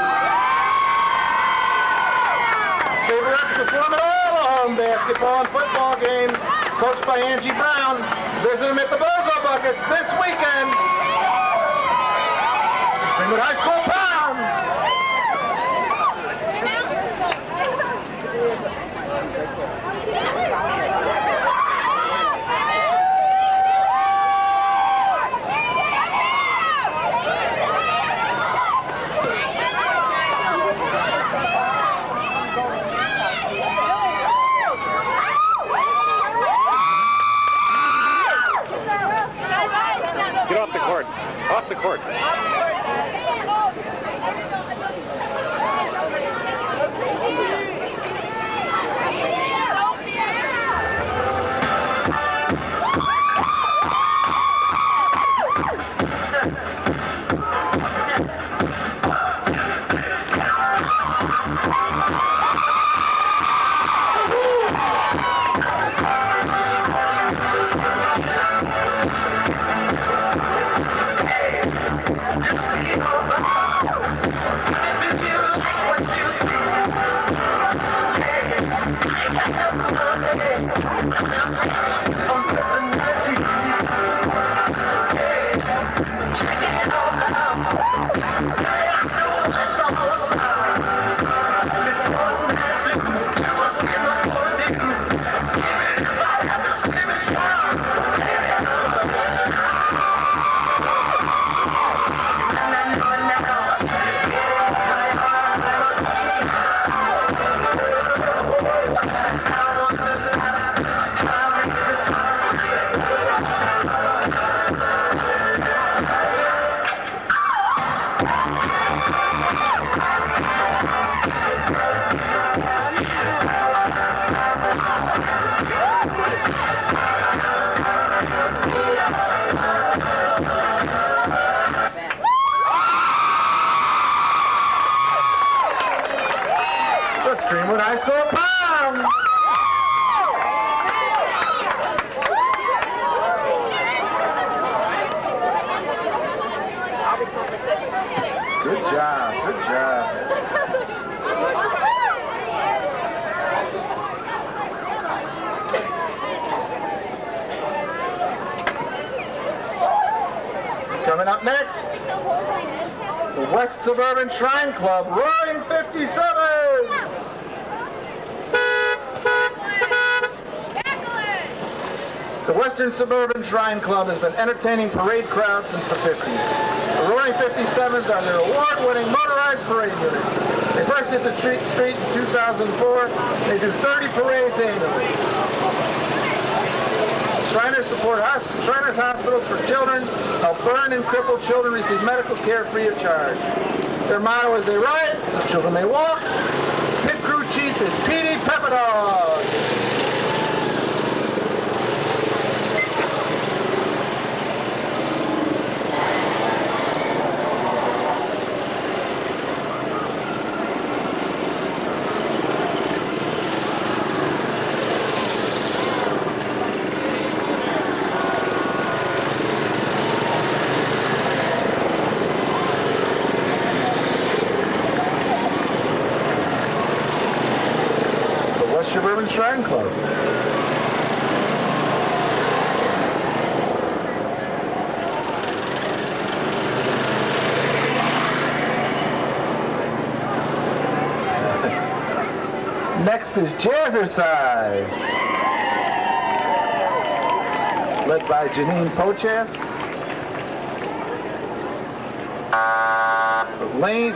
Saberets perform at all the home basketball and football games. Coached by Angie Brown. Visit them at the Bozo Buckets this weekend. Streamwood High School Pounds. Get off the court. Off the court. Streamwood High School Palm! Good job, good job. Coming up next, the West Suburban Shrine Club, Roaring 57! The Western Suburban Shrine Club has been entertaining parade crowds since the 50s. The Roaring 57s are their award-winning motorized parade unit. They first hit the street in 2004. They do 30 parades annually. Shriners support Shriners hospitals for children, help burn and crippled children receive medical care free of charge. Their motto is they ride so children may walk. Pit crew chief is Petey Pepperdog. Suburban Shrine Club. Next is Jazzercise, led by Janine Pochask.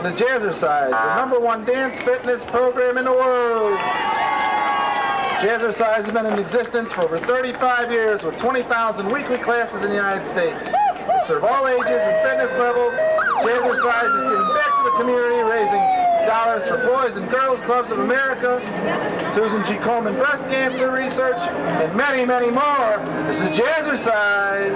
The Jazzercise, the #1 dance fitness program in the world. Jazzercise has been in existence for over 35 years with 20,000 weekly classes in the United States. They serve all ages and fitness levels. Jazzercise is giving back to the community, raising dollars for Boys and Girls Clubs of America, Susan G. Komen breast cancer research, and many, many more. This is Jazzercise.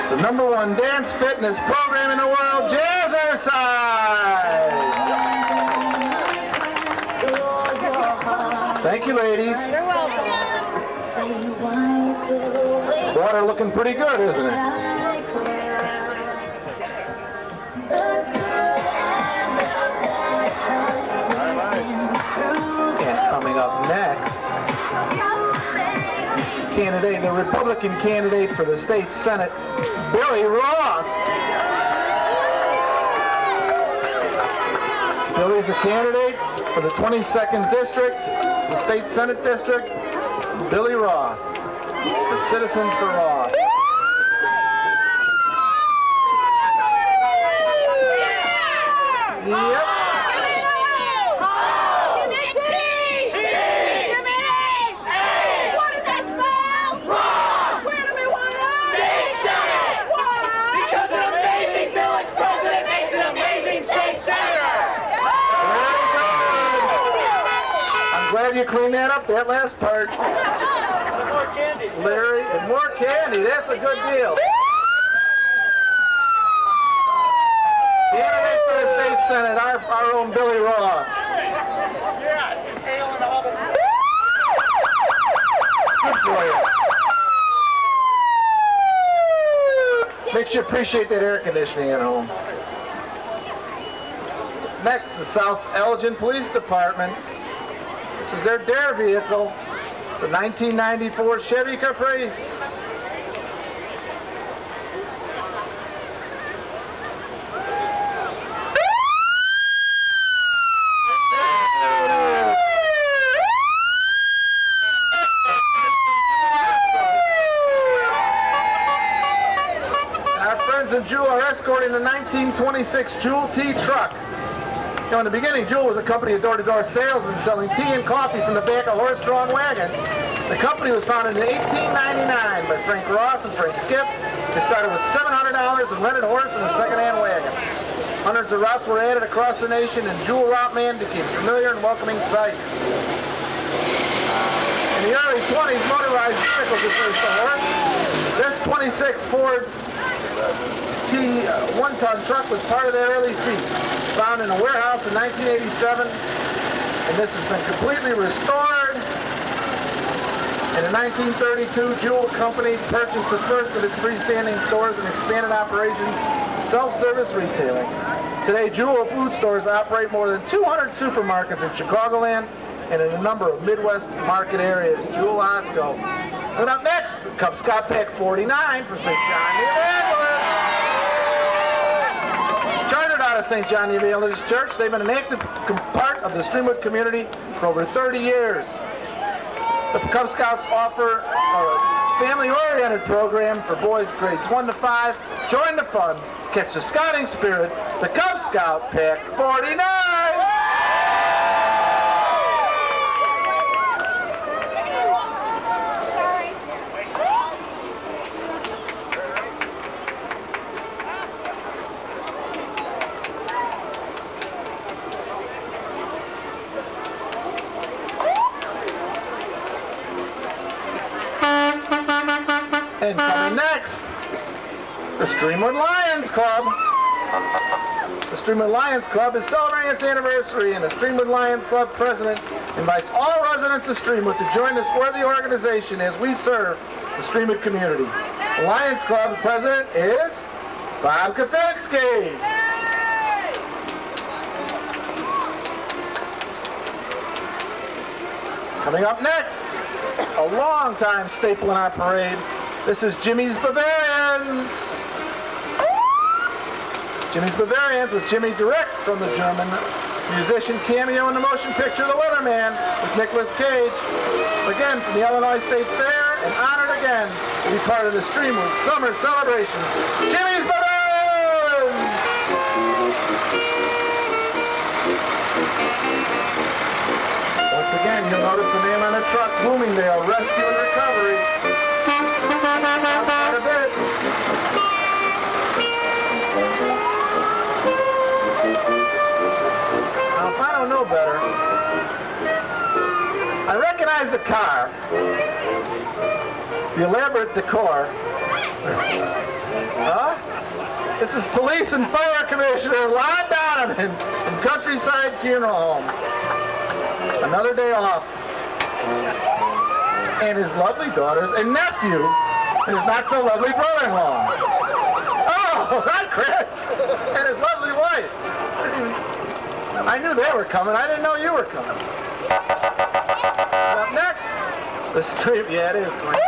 The #1 dance fitness program in the world, Jazzercise! Thank you, ladies. You're welcome. Water looking pretty good, isn't it? And coming up next, the Republican candidate for the state Senate, Billy Roth. Billy's a candidate for the 22nd District, the State Senate District. Billy Roth, the Citizens for Roth. Yep. Glad you cleaned that up, that last part. More candy. Larry, and more candy. That's a good deal. Candidate for the state senate, our own Billy Roth. Yeah, inhaling all the... Good for you. Makes you appreciate that air conditioning at home. Next, the South Elgin Police Department. This is their dare vehicle, the 1994 Chevy Caprice. escorting the 1926 Jewel Tea truck. You know, in the beginning, Jewel was a company of door-to-door salesmen selling tea and coffee from the back of horse-drawn wagons. The company was founded in 1899 by Frank Ross and Frank Skipp. They started with $700 and rented a horse and a second-hand wagon. Hundreds of routes were added across the nation, and Jewel Route Man became a familiar and welcoming sight. In the early 20s, motorized vehicles replaced the horse. This 26 Ford T one-ton truck was part of their early feat. Found in a warehouse in 1987, and this has been completely restored. And in 1932, Jewel Company purchased the first of its freestanding stores and expanded operations to self-service retailing. Today, Jewel food stores operate more than 200 supermarkets in Chicagoland and in a number of Midwest market areas. Jewel Osco. And up next, Cub Scout Pack 49 from St. John the Evangelist. Chartered out of St. John the Evangelist Church, they've been an active part of the Streamwood community for over 30 years. The Cub Scouts offer a family-oriented program for boys grades 1 to 5. Join the fun, catch the scouting spirit, the Cub Scout Pack 49! And coming next, the Streamwood Lions Club. The Streamwood Lions Club is celebrating its anniversary, and the Streamwood Lions Club president invites all residents of Streamwood to join this worthy organization as we serve the Streamwood community. The Lions Club president is Bob Kafinsky. Coming up next, a long-time staple in our parade. This is Jimmy's Bavarians. Jimmy's Bavarians with Jimmy direct from the German musician cameo in the motion picture The Weatherman with Nicolas Cage. Again, from the Illinois State Fair, and honored again to be part of the Streamwood Summer Celebration. Jimmy's Bavarians! Once again, you'll notice the name on the truck, Bloomingdale Rescue and Recovery. Quite a bit. Now, if I don't know better, I recognize the car, the elaborate decor. Huh? This is Police and Fire Commissioner Lon Donovan from Countryside Funeral Home. Another day off. And his lovely daughters and nephew, and his not-so-lovely brother-in-law. Oh, hi, Chris! And his lovely wife. I knew they were coming. I didn't know you were coming. Up next, the Stream... Yeah, it is, Chris.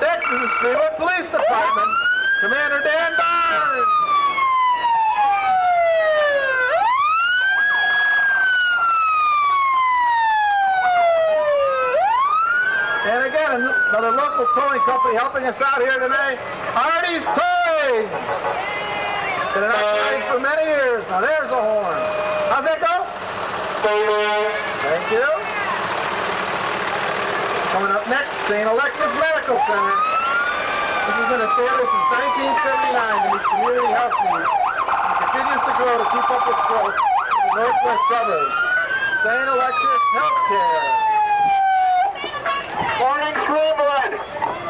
Next is the Streamwood Police Department. Commander Dan Barnes. And again, another local towing company helping us out here today, Artie's Towing. Been an operating for many years. Now there's a horn. How's that go? Thank you. Coming up next, St. Alexis Medical Center. This has been established since 1979 to meet community health needs and continues to grow to keep up with growth in the northwest suburbs. St. Alexis Healthcare. Morning, Streamwood!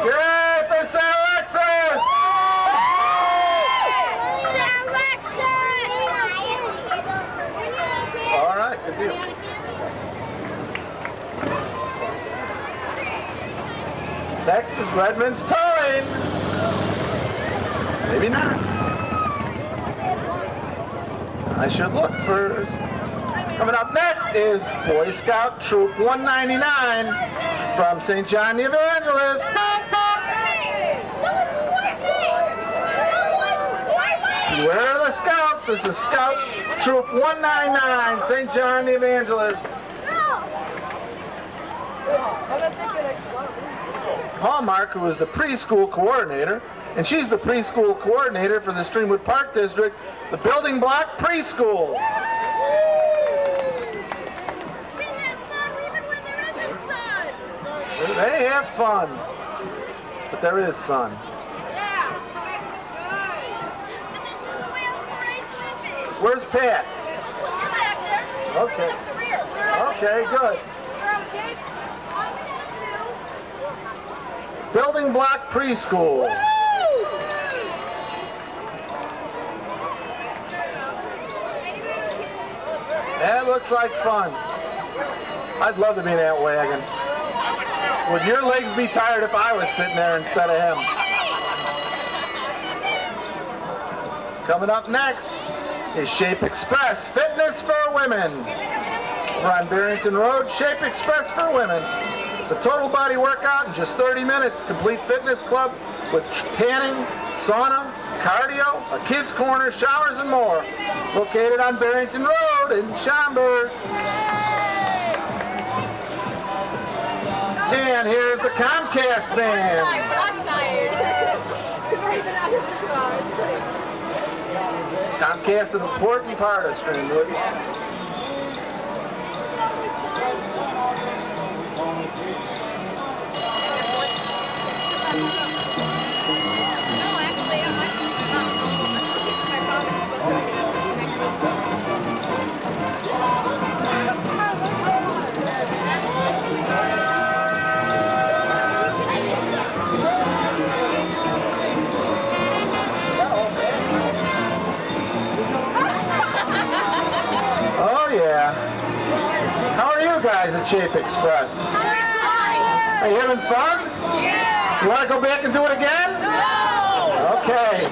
Yay for St. Alexis! St. Alexis! All right, good deal. Next is Redmond's Towing. Maybe not. I should look first. Coming up next is Boy Scout Troop 199 from St. John the Evangelist. Beware of the Scouts. This is Scout Troop 199, St. John the Evangelist. Hallmark, who is the preschool coordinator, and she's the preschool coordinator for the Streamwood Park District, the Building Block Preschool. They have fun, but there is sun. Yeah. Good. This is the way a parade should be. Where's Pat? You're back there. Okay. Up the rear. We're up Okay, there. good. You're okay? All we gotta do. Building Block Preschool. Woo! That looks like fun. I'd love to be in that wagon. Would your legs be tired if I was sitting there instead of him? Coming up next is Shape Express Fitness for Women. We're on Barrington Road, Shape Express for Women. It's a total body workout in just 30 minutes. Complete fitness club with tanning, sauna, cardio, a kids corner, showers, and more. Located on Barrington Road in Schaumburg. And here's the Comcast band. I'm tired. Comcast, an important part of Streamwood. Oh yeah. How are you guys at Shape Express? Are you having fun? Yeah. You want to go back and do it again? No. Okay.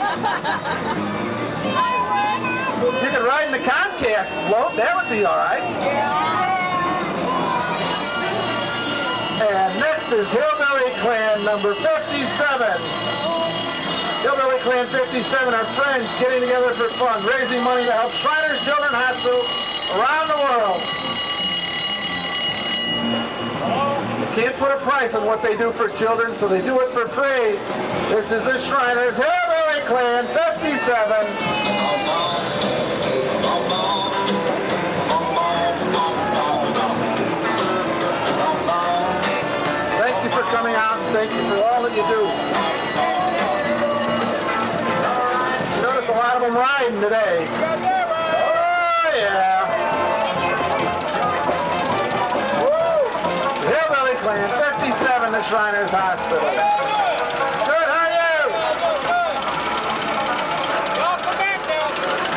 You can ride in the Comcast float. That would be all right. And next is Hillbilly Clan number 57. Hillbilly Clan 57 are friends getting together for fun, raising money to help Shriners Children's Hospital around the world. You can't put a price on what they do for children, so they do it for free. This is the Shriners Hillbilly Clan 57. Thank you for coming out, and thank you for all that you do. Notice a lot of them riding today. Oh, yeah. Woo! Hillbilly Clan 57, the Shriners Hospital. Good, how are you? Y'all come back now.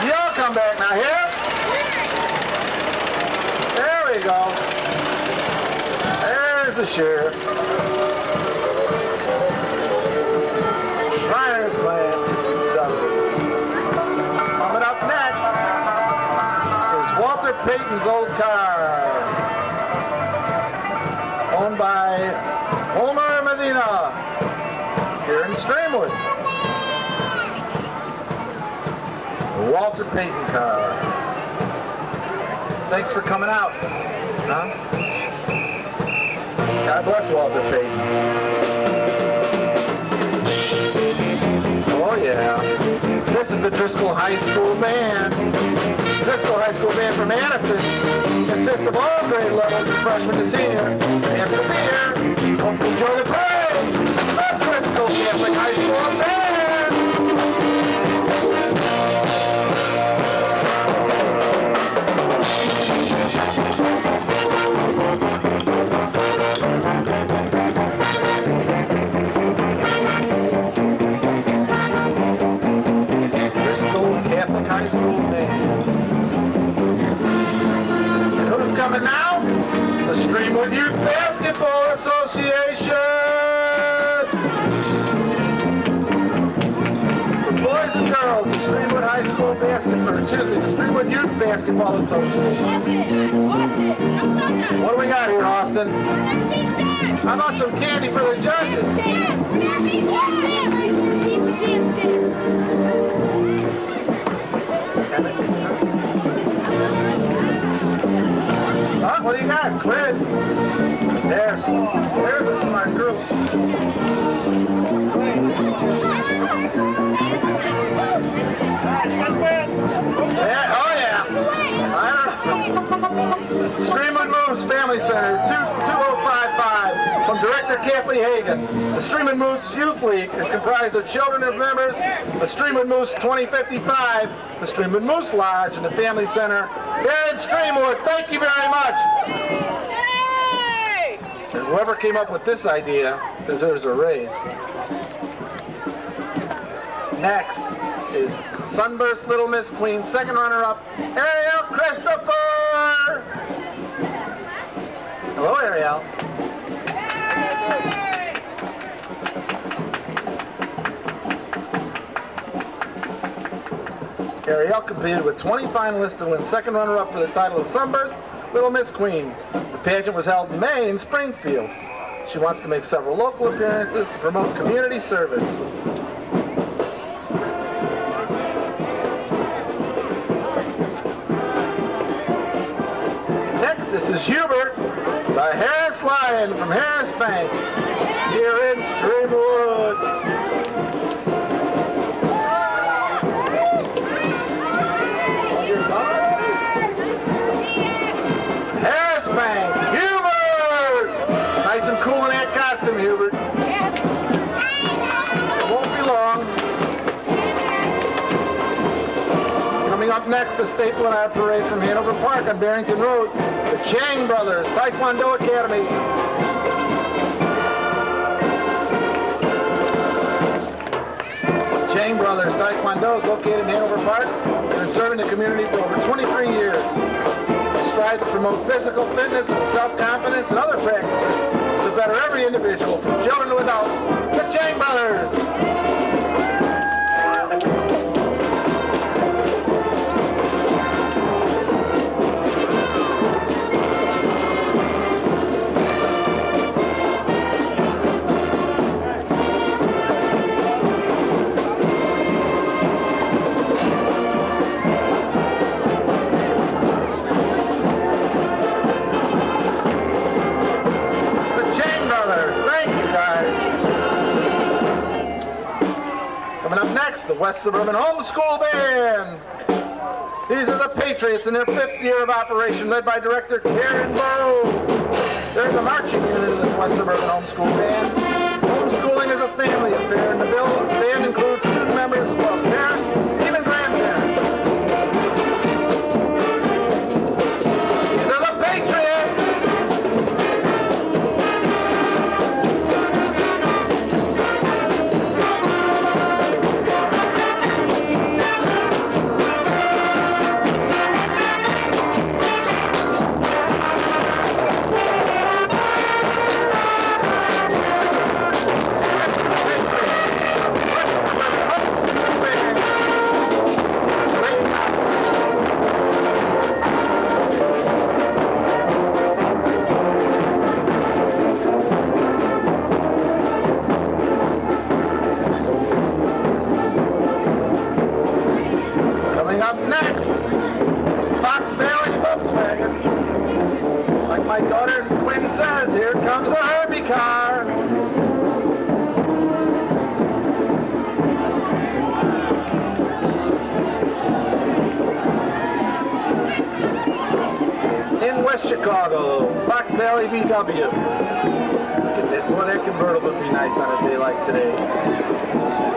You'll come back now, here? There we go. There's the sheriff. Shriners Clan 57. Coming up next is Walter Payton's old car, owned by Homer Medina here in Streamwood. The Walter Payton car. Thanks for coming out. Huh? God bless Walter Payton. Oh yeah. This is the Driscoll High School Band. Driscoll High School Band from Madison consists of all grade levels from freshman to senior. After the year, hope you enjoy the parade. The Driscoll Catholic High School Band. High School Band. And who's coming now? The Streamwood Youth Basketball Association. The boys and girls, the Streamwood High School Basketball, the Streamwood Youth Basketball Association. What do we got here, Austin? How about some candy for the judges? Huh? What do you got? Quid? There's a smart group. Yeah, oh yeah. I don't know. Streamwood Moose Family Center, 2055, from Director Kathleen Hagan. The Streamwood Moose Youth League is comprised of children and members, the Streamwood Moose 2055, the Streamwood Moose Lodge, and the Family Center here in Streamwood. Thank you very much. And whoever came up with this idea deserves a raise. Next is Sunburst Little Miss Queen, second runner-up, Ariel Christopher. Hello, Ariel. Ariel competed with 20 finalists to win second runner-up for the title of Sunburst Little Miss Queen. The pageant was held in May in Springfield. She wants to make several local appearances to promote community service. Next, this is Hubert, the Harris Lion from Harris Bank, here in Streamwood. Harris Bank, Hubert! Nice and cool in that costume, Hubert. It won't be long. Coming up next, the staple in our parade from Hanover Park on Barrington Road, the Chang Brothers Taekwondo Academy. Chang Brothers Taekwondo is located in Hanover Park and been serving the community for over 23 years. They strive to promote physical fitness and self-confidence and other practices to better every individual, from children to adults. The Chang Brothers! Coming up next, the West Suburban Homeschool Band. These are the Patriots in their 5th year of operation, led by director Karen Bowe. They're the marching unit of this West Suburban Homeschool Band. Homeschooling is a family affair, and the band includes student members as well as parents, even grandparents. These are the Patriots! Chicago, Fox Valley VW. Boy, that convertible would be nice on a day like today.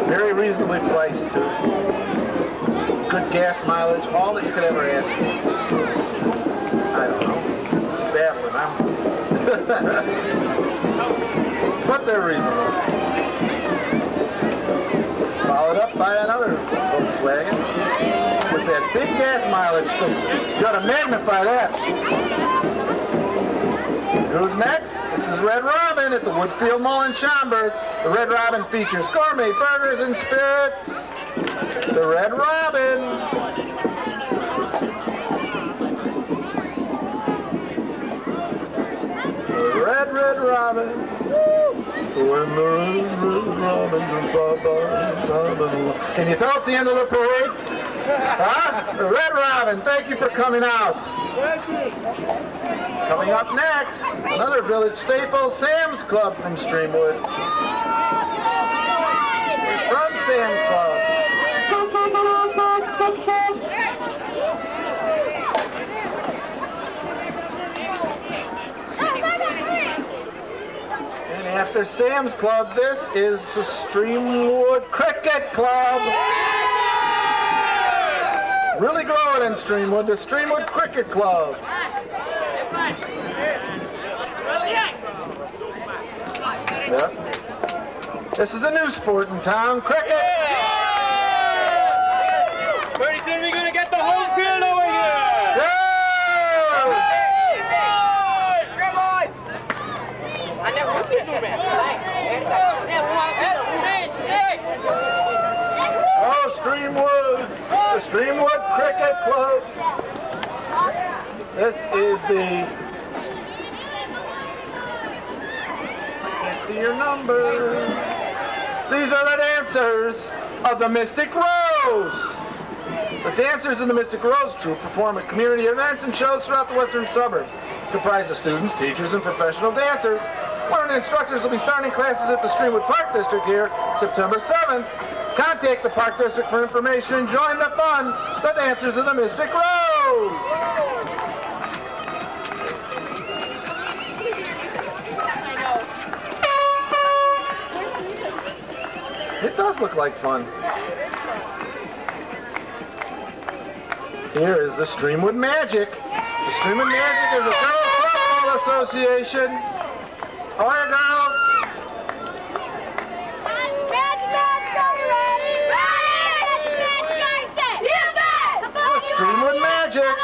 Very reasonably priced too. Good gas mileage, all that you could ever ask for. I don't know. Baffling, huh? But they're reasonable. Followed up by another Volkswagen with that big gas mileage too. You gotta magnify that. Who's next? This is Red Robin at the Woodfield Mall in Schaumburg. The Red Robin features gourmet burgers and spirits. The Red Robin. The Red Robin. When the Red Robin. Can you tell it's the end of the parade? Huh? The Red Robin, thank you for coming out. Thank you. Coming up next, another village staple, Sam's Club from Streamwood. From Sam's Club. And after Sam's Club, this is the Streamwood Cricket Club. Really growing in Streamwood, the Streamwood Cricket Club. Yep. This is the new sport in town, cricket. Pretty soon we're gonna get the whole field over here. Go! Oh, Streamwood, the Streamwood Cricket Club. This is the, I can't see your number. These are the dancers of the Mystic Rose. The dancers in the Mystic Rose Troupe perform at community events and shows throughout the western suburbs. Comprised of students, teachers, and professional dancers. One of the instructors will be starting classes at the Streamwood Park District here September 7th. Contact the Park District for information and join the fun. The dancers of the Mystic Rose. It does look like fun. Here is the Streamwood Magic. The Streamwood Magic is a girls' softball association. How are you, girls? The Streamwood Magic.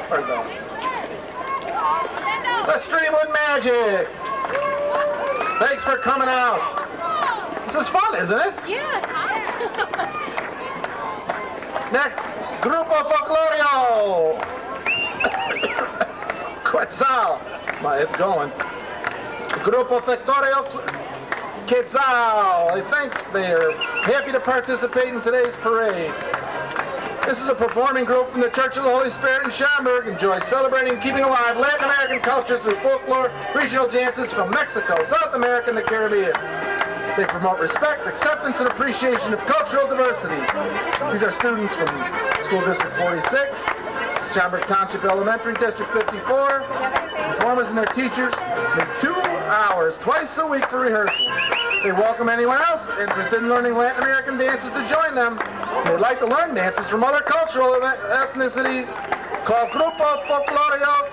Pardon. The Streamwood Magic. Thanks for coming out. This is fun, isn't it? Yeah, it's hot. Next, Grupo Folclorio. Quetzal. Well, it's going. Grupo Folclorio Quetzal. Thanks, they're happy to participate in today's parade. This is a performing group from the Church of the Holy Spirit in Schaumburg. Enjoys celebrating and keeping alive Latin American culture through folklore, regional dances from Mexico, South America, and the Caribbean. They promote respect, acceptance, and appreciation of cultural diversity. These are students from School District 46, Schaumburg Township Elementary, District 54. Performers and their teachers need 2 hours twice a week for rehearsals. They welcome anyone else interested in learning Latin American dances to join them. They'd like to learn dances from other cultural ethnicities. Call Grupo Folclorio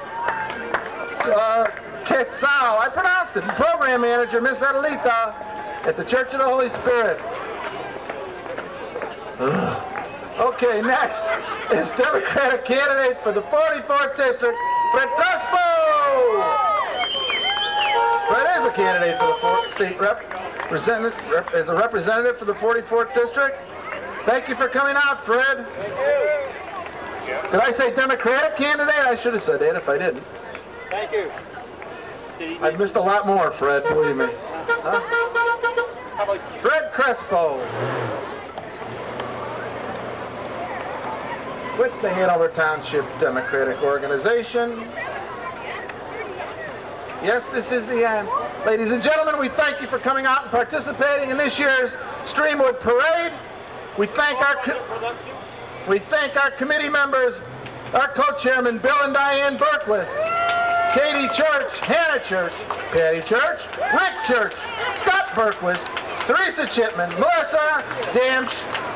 Quetzal. I pronounced it. Program manager, Miss Adelita, at the Church of the Holy Spirit. Okay, next is Democratic candidate for the 44th District, Fred Crespo. Fred is a candidate for the state as a representative for the 44th District. Thank you for coming out, Fred. Did I say Democratic candidate? I should have said that if I didn't. Thank you. I've missed a lot more, Fred, believe me. Huh? How about you? Fred Crespo. With the Hanover Township Democratic Organization. Yes, this is the end. Ladies and gentlemen, we thank you for coming out and participating in this year's Streamwood Parade. We thank our committee members, our co-chairmen, Bill and Diane Berquist, Katie Church, Hannah Church, Patty Church, Rick Church, Scott Berquist, Teresa Chipman, Melissa Damsch,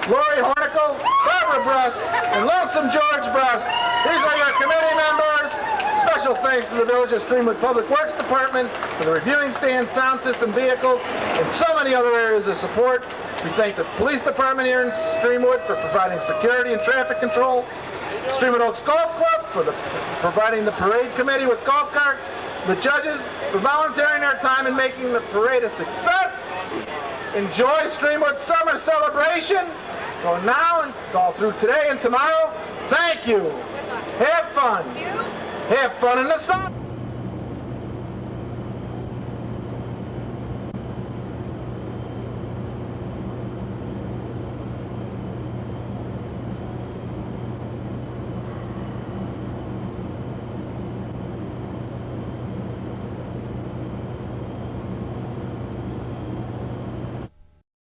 Lori Hornicle, Barbara Brust, and Lonesome George Brust. These are your committee members. Special thanks to the Village of Streamwood Public Works Department for the reviewing stand, sound system, vehicles, and so many other areas of support. We thank the police department here in Streamwood for providing security and traffic control. Streamwood Oaks Golf Club for providing the parade committee with golf carts. The judges for volunteering their time and making the parade a success. Enjoy Streamwood Summer Celebration. Go now and all through today and tomorrow. Thank you. Have fun. Have fun in the summer.